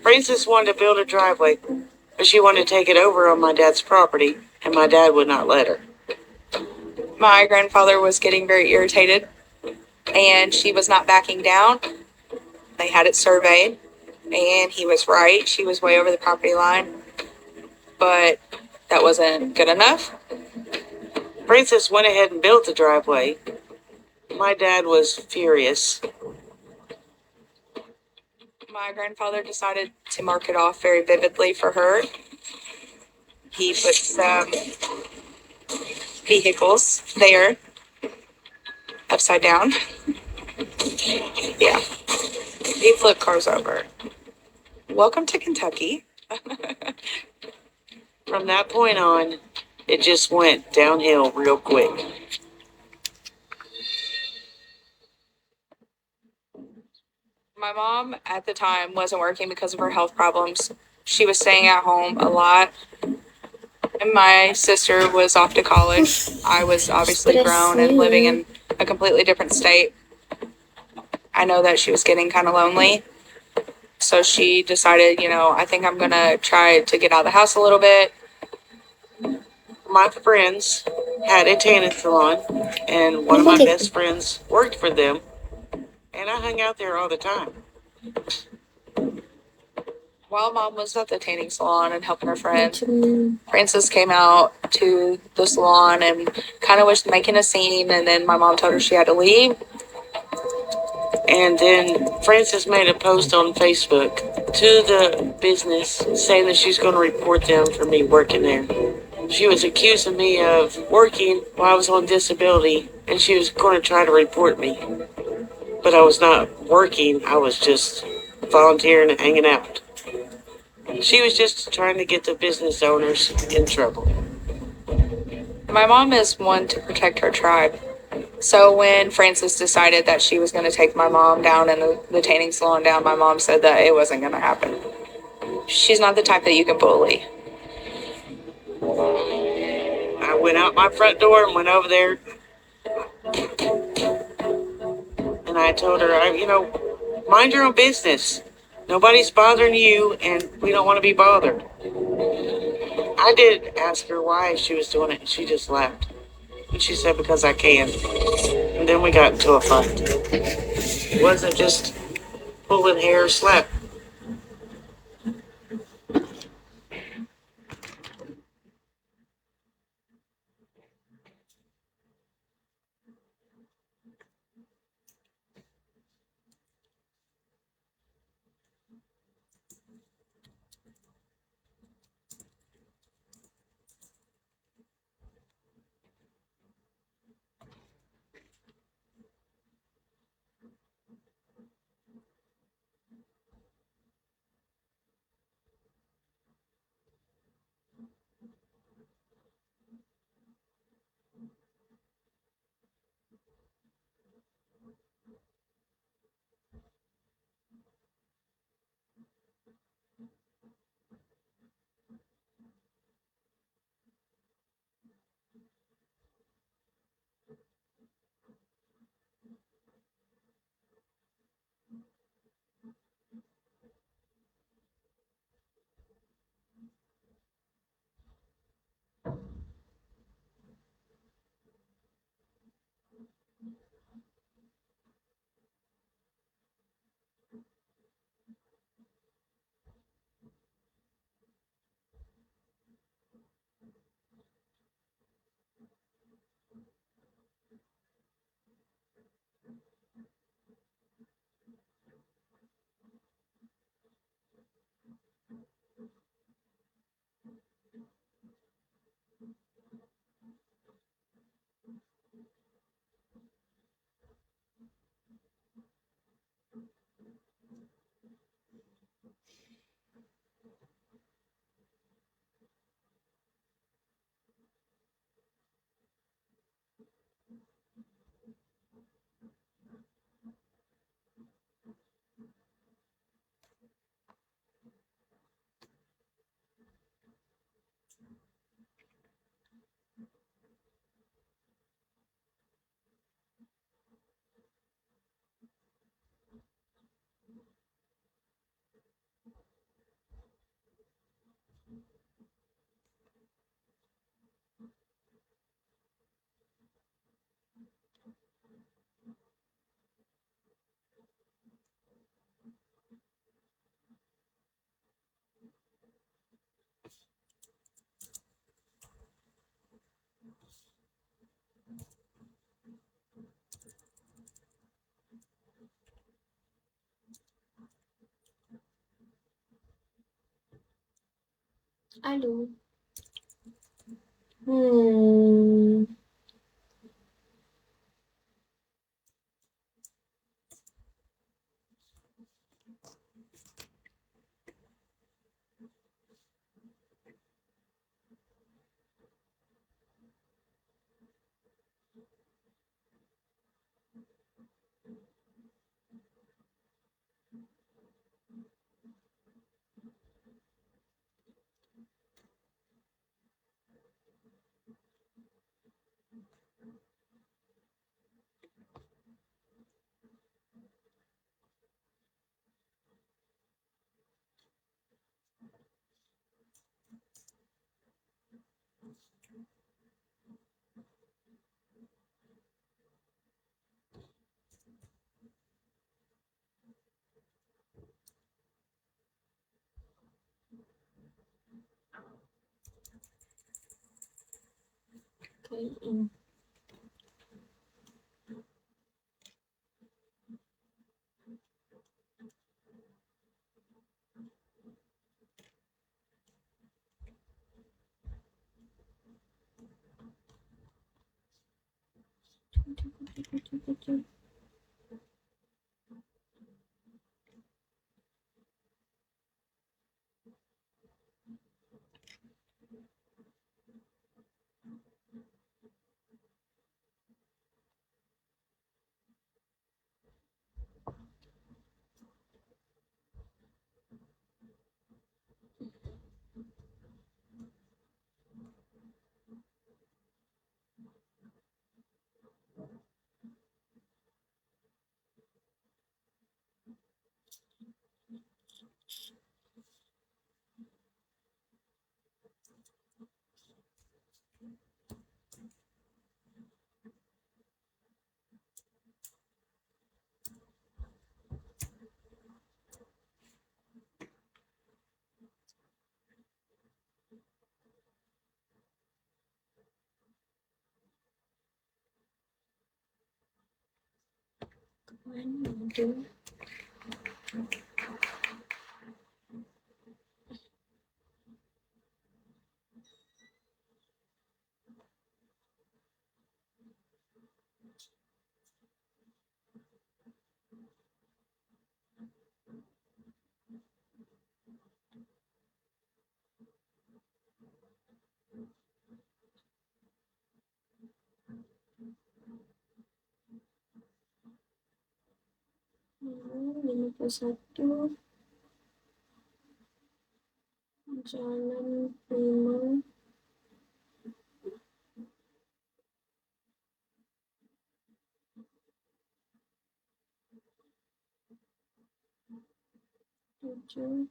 S6: Frances wanted to build a driveway, but she wanted to take it over on my dad's property, and my dad would not let her.
S4: My grandfather was getting very irritated and she was not backing down. They had it surveyed and he was right. She was way over the property line, but that wasn't good enough.
S6: Frances went ahead and built the driveway. My dad was furious.
S4: my grandfather decided to mark it off very vividly for her. He put some vehicles there upside down. Yeah, he flipped cars over. Welcome to Kentucky.
S3: From that point on, it just went downhill real quick.
S4: My mom at the time wasn't working because of her health problems. She was staying at home a lot. And my sister was off to college. I was obviously grown and living in a completely different state. I know that she was getting kind of lonely. So she decided, I think I'm going to try to get out of the house a little bit.
S3: My friends had a tanning salon, and one of my best friends worked for them, and I hung out there all the time.
S4: While Mom was at the tanning salon and helping her friend, Frances came out to the salon and kind of was making a scene, and then my mom told her she had to leave.
S3: And then Frances made a post on Facebook to the business saying that she's going to report them for me working there. She was accusing me of working while I was on disability, and she was going to try to report me. But I was not working, I was just volunteering and hanging out. She was just trying to get the business owners in trouble.
S4: My mom is one to protect her tribe. So when Frances decided that she was going to take my mom down and the tanning salon down, my mom said that it wasn't going to happen. She's not the type that you can bully.
S3: I went out my front door and went over there. And I told her, mind your own business. Nobody's bothering you, and we don't want to be bothered. I did ask her why she was doing it, and she just laughed. And she said, because I can. And then we got into a fight. It wasn't just pulling hair or slap.
S1: Hallo. Okay. Lima satu, jalan 5, 7,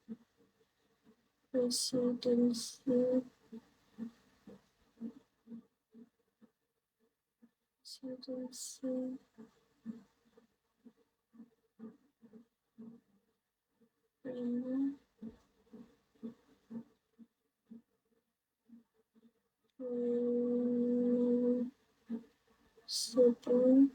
S1: presidensi, presidensi, 5, 7,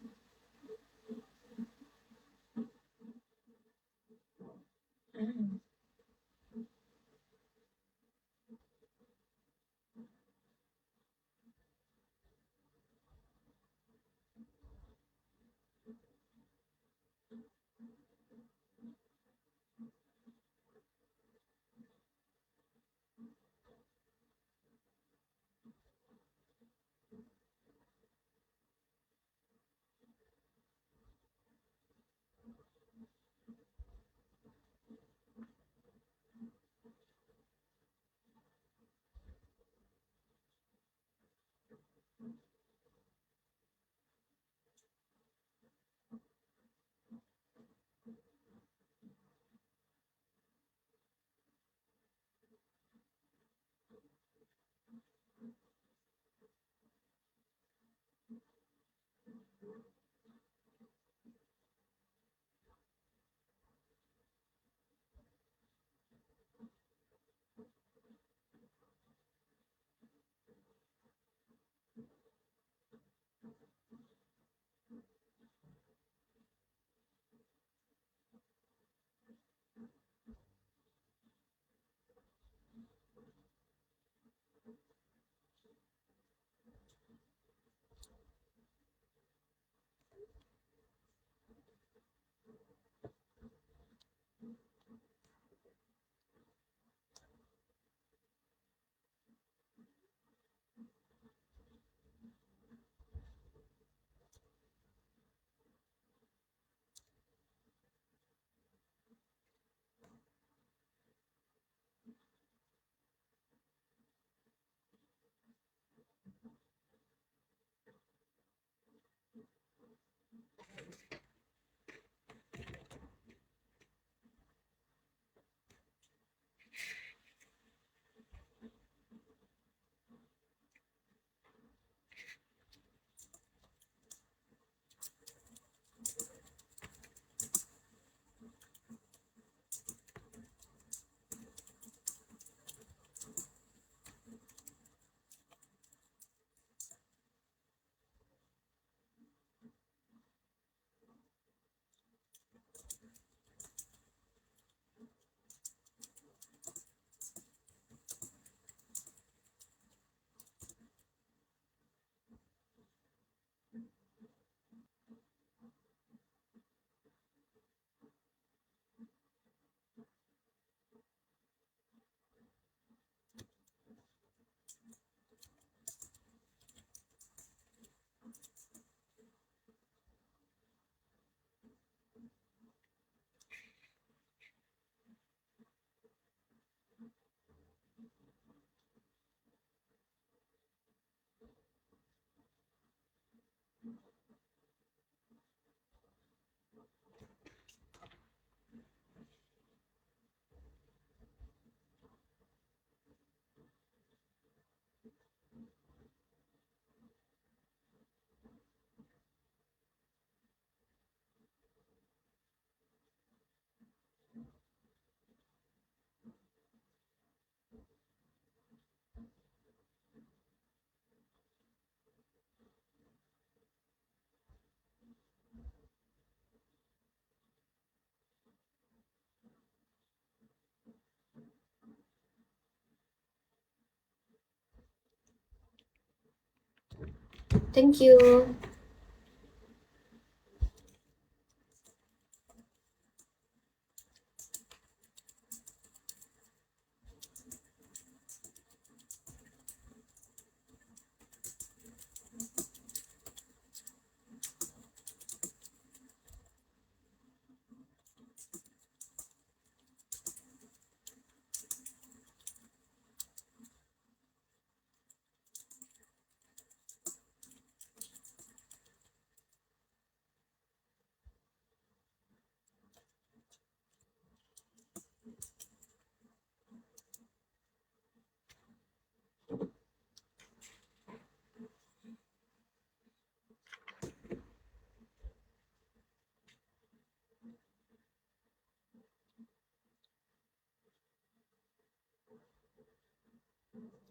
S1: Thank you.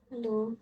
S1: Hello.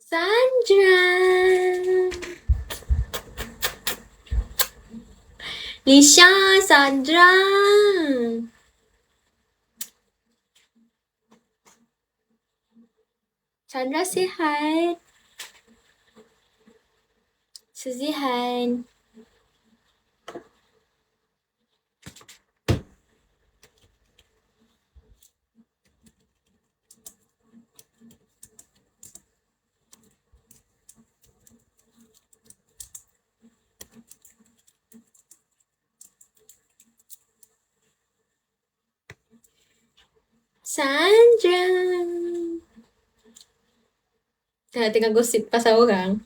S1: Sandra. Lisha, Sandra. Sandra, say hi. Suzy, hi. Sandra. Tengah gosip pasal orang.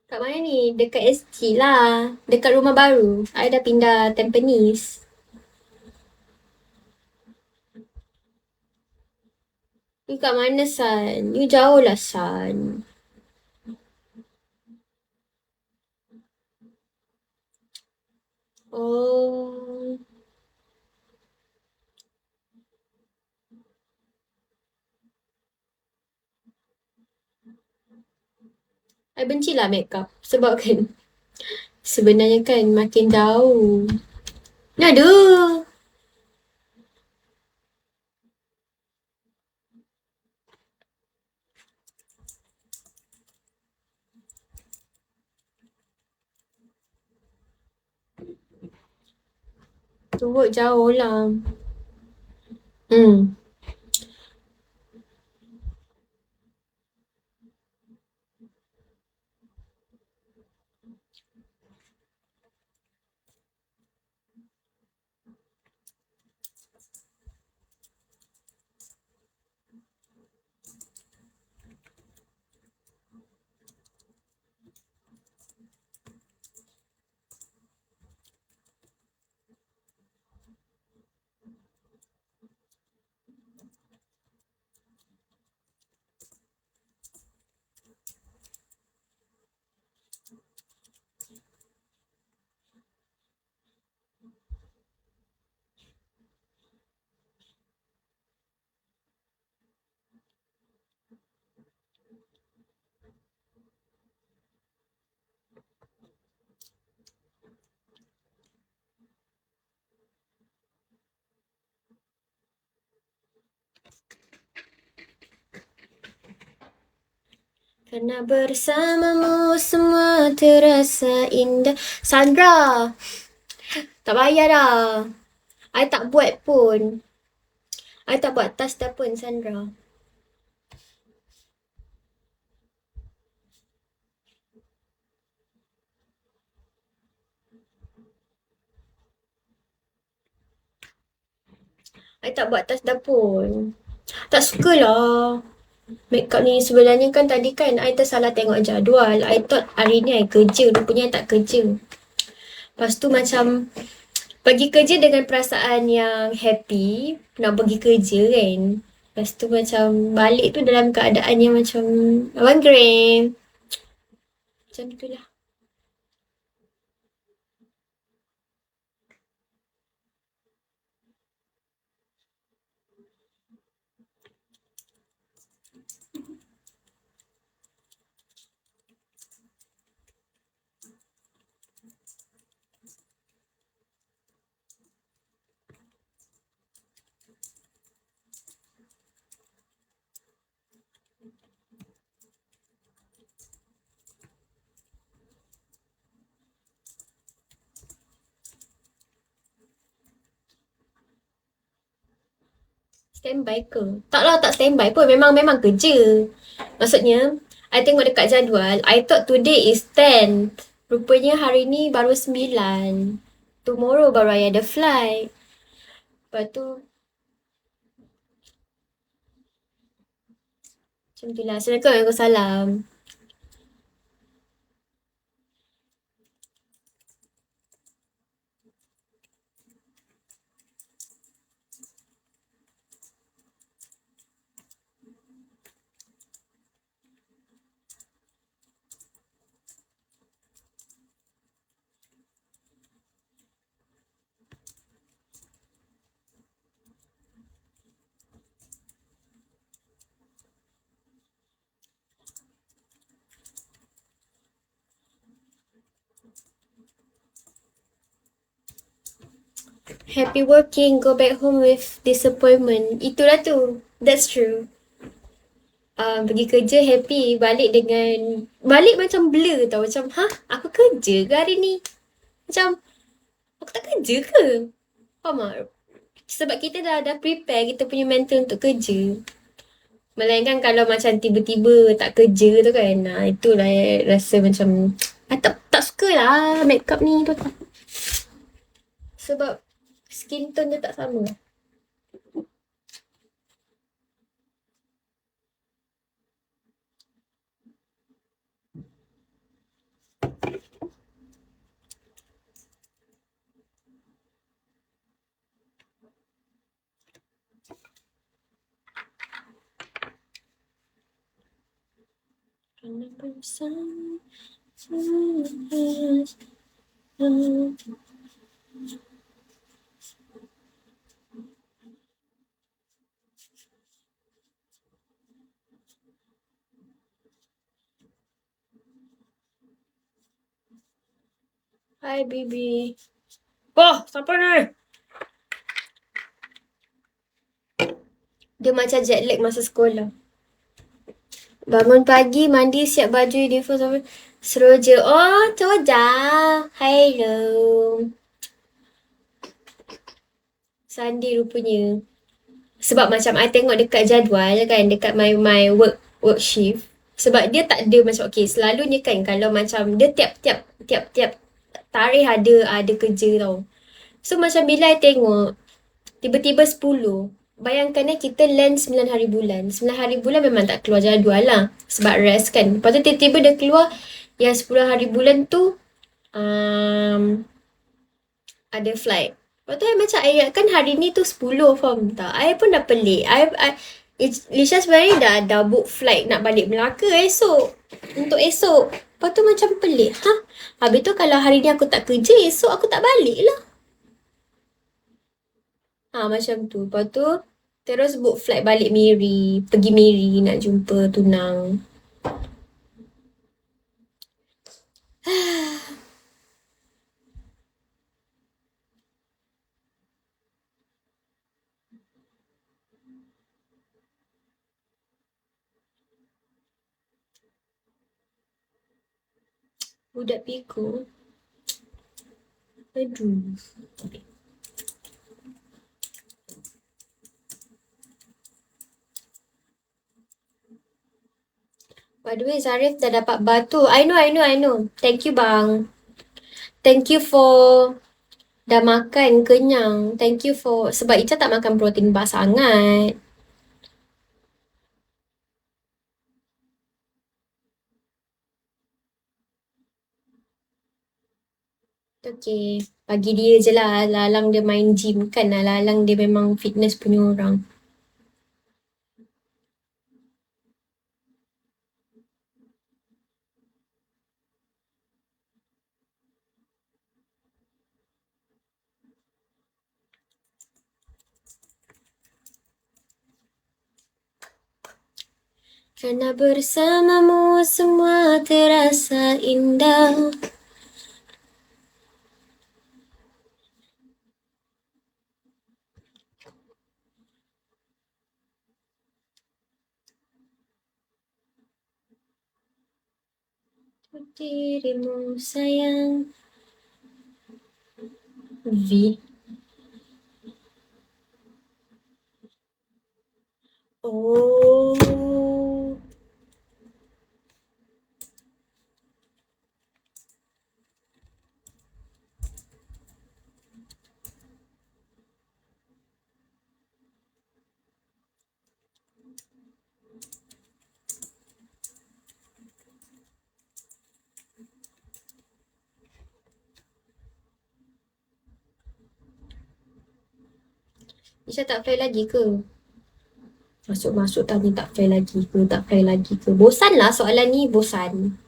S1: Kat mana ni? Dekat SG lah. Dekat rumah baru. I dah pindah Tampines. You kat mana, San? You jauh lah, San. Oh. I benci lah makeup. Sebab kan sebenarnya kan makin jauh. Aduh. Turut jauh lah. Karena bersamamu semua terasa indah. Sandra, tak payah dah. I tak buat pun. I tak buat tas dah pun, Sandra. I tak buat tas dah pun. Tak sukalah. Makeup ni sebenarnya kan tadi kan I tersalah tengok jadual. I thought hari ni I kerja. Rupanya I tak kerja. Lepas tu macam pergi kerja dengan perasaan yang happy. Nak pergi kerja kan. Lepas tu macam balik tu dalam keadaan yang macam Abang Gram. Macam tu lah. Standby ke? Taklah, tak standby pun. Memang kerja. Maksudnya, I tengok dekat jadual. I thought today is 10th. Rupanya hari ni baru 9. Tomorrow baru I ada flight. Lepas tu, macam tu lah. Assalamualaikum. Waalaikumsalam. Happy working, go back home with disappointment. Itulah tu. That's true. Pergi kerja happy, balik macam blur tau. Macam, aku kerja ke hari ni? Macam, aku tak kerja ke? Faham tak? Sebab kita dah prepare kita punya mental untuk kerja. Melainkan kalau macam tiba-tiba tak kerja tu kan, itulah rasa macam, tak suka lah makeup ni tu. Sebab skin tone dia tak sama. Kerana bersama Hai Bibi. Wah, siapa ni? Dia macam jet lag masa sekolah. Bangun pagi, mandi, siap baju, uniform sampai seroja. Oh, Toja. Hello. Sunday rupanya. Sebab macam I tengok dekat jadual kan, dekat my work shift. Sebab dia tak ada macam, okay, selalunya kan kalau macam dia tiap tarikh ada kerja tau. So macam bila I tengok, tiba-tiba 10. Bayangkan kita land 9 hari bulan. 9 hari bulan memang tak keluar jadual lah. Sebab rest kan. Lepas tu tiba-tiba dia keluar yang 10 hari bulan tu ada flight. Lepas tu I macam kan hari ni tu 10, faham tak? I pun dah pelik. Lisha sebenarnya dah book flight nak balik Melaka esok. Untuk esok. Lepas tu macam pelik. Habis tu kalau hari ni aku tak kerja, esok aku tak balik lah. Macam tu. Lepas tu, terus book flight balik Miri. Pergi Miri nak jumpa tunang. Budak piku. Aduh. By the way, Zarif dah dapat batu. I know. Thank you, bang. Thank you for dah makan kenyang. Thank you for sebab Ica tak makan protein bar sangat. Okay. Bagi dia je lah. Lalang dia main gym kan. Lalang dia memang fitness punya orang. Karena bersamamu semua terasa indah. Dirimu sayang. V. Oh. Isha tak fail lagi ke? Masuk tadi tak fail lagi ke? Bosan lah soalan ni, bosan.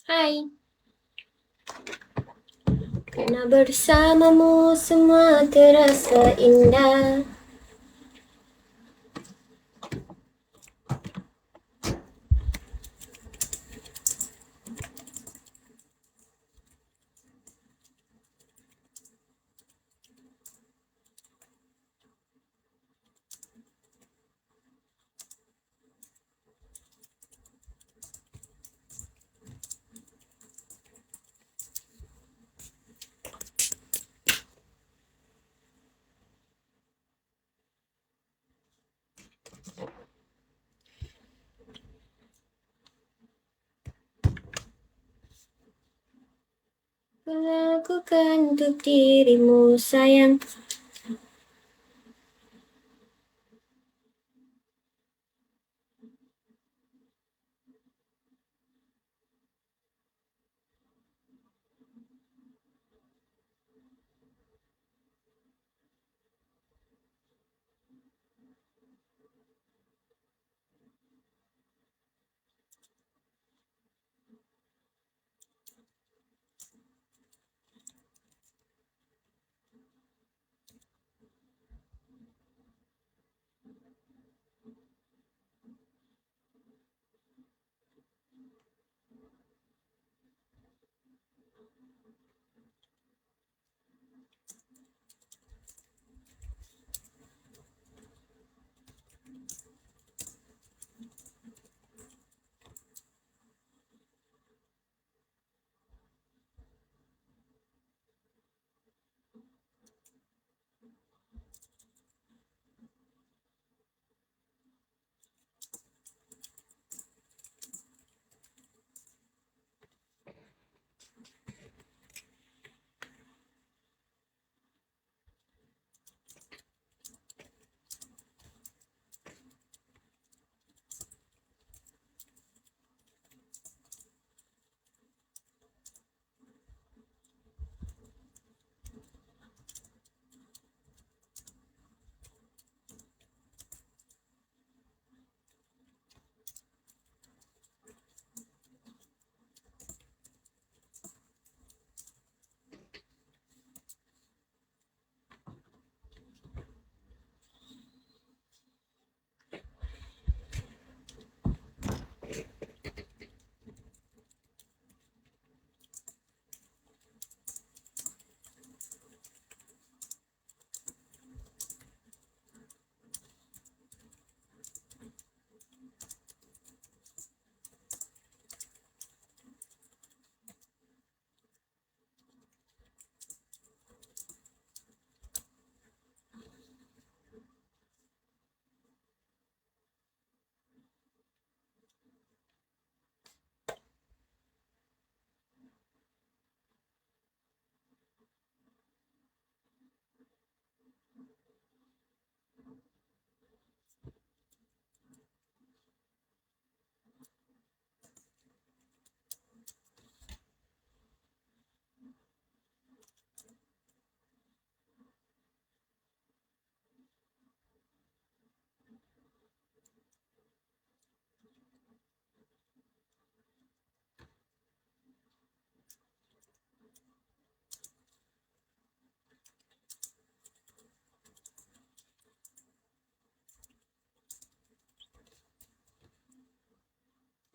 S1: Hai. Karena bersamamu semua terasa indah. Kulakukan untuk dirimu sayang.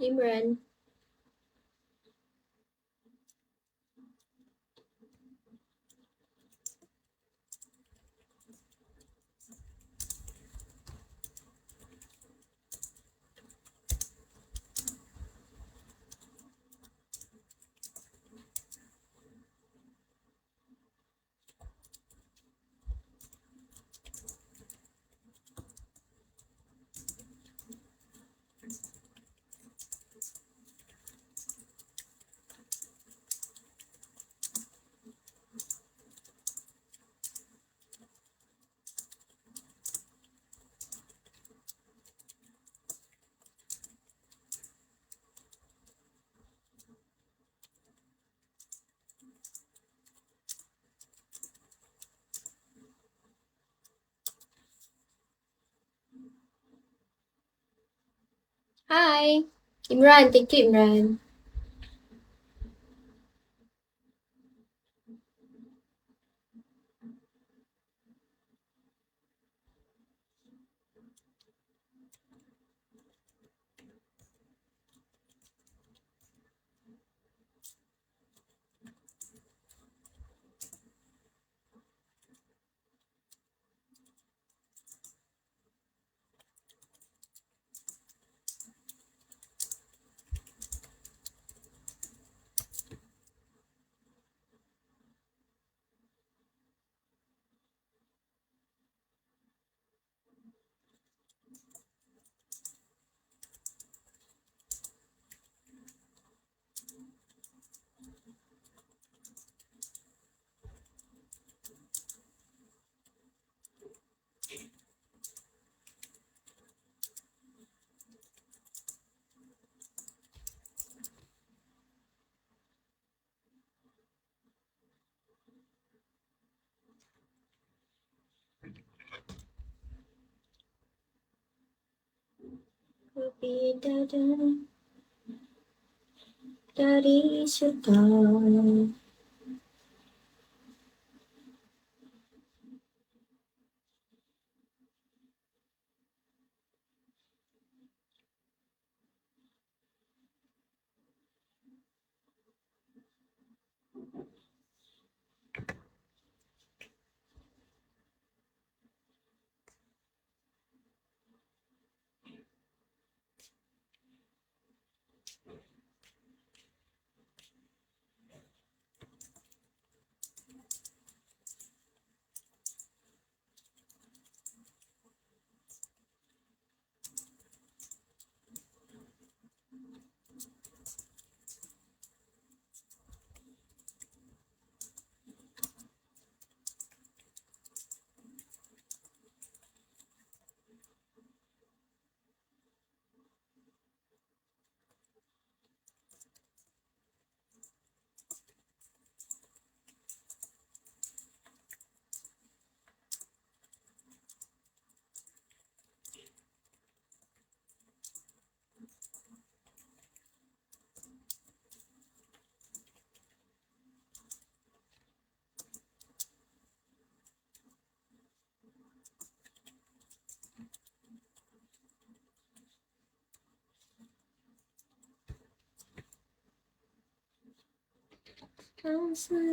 S1: Imran. Hai. Imran, thank you Imran. bidadari dari surga.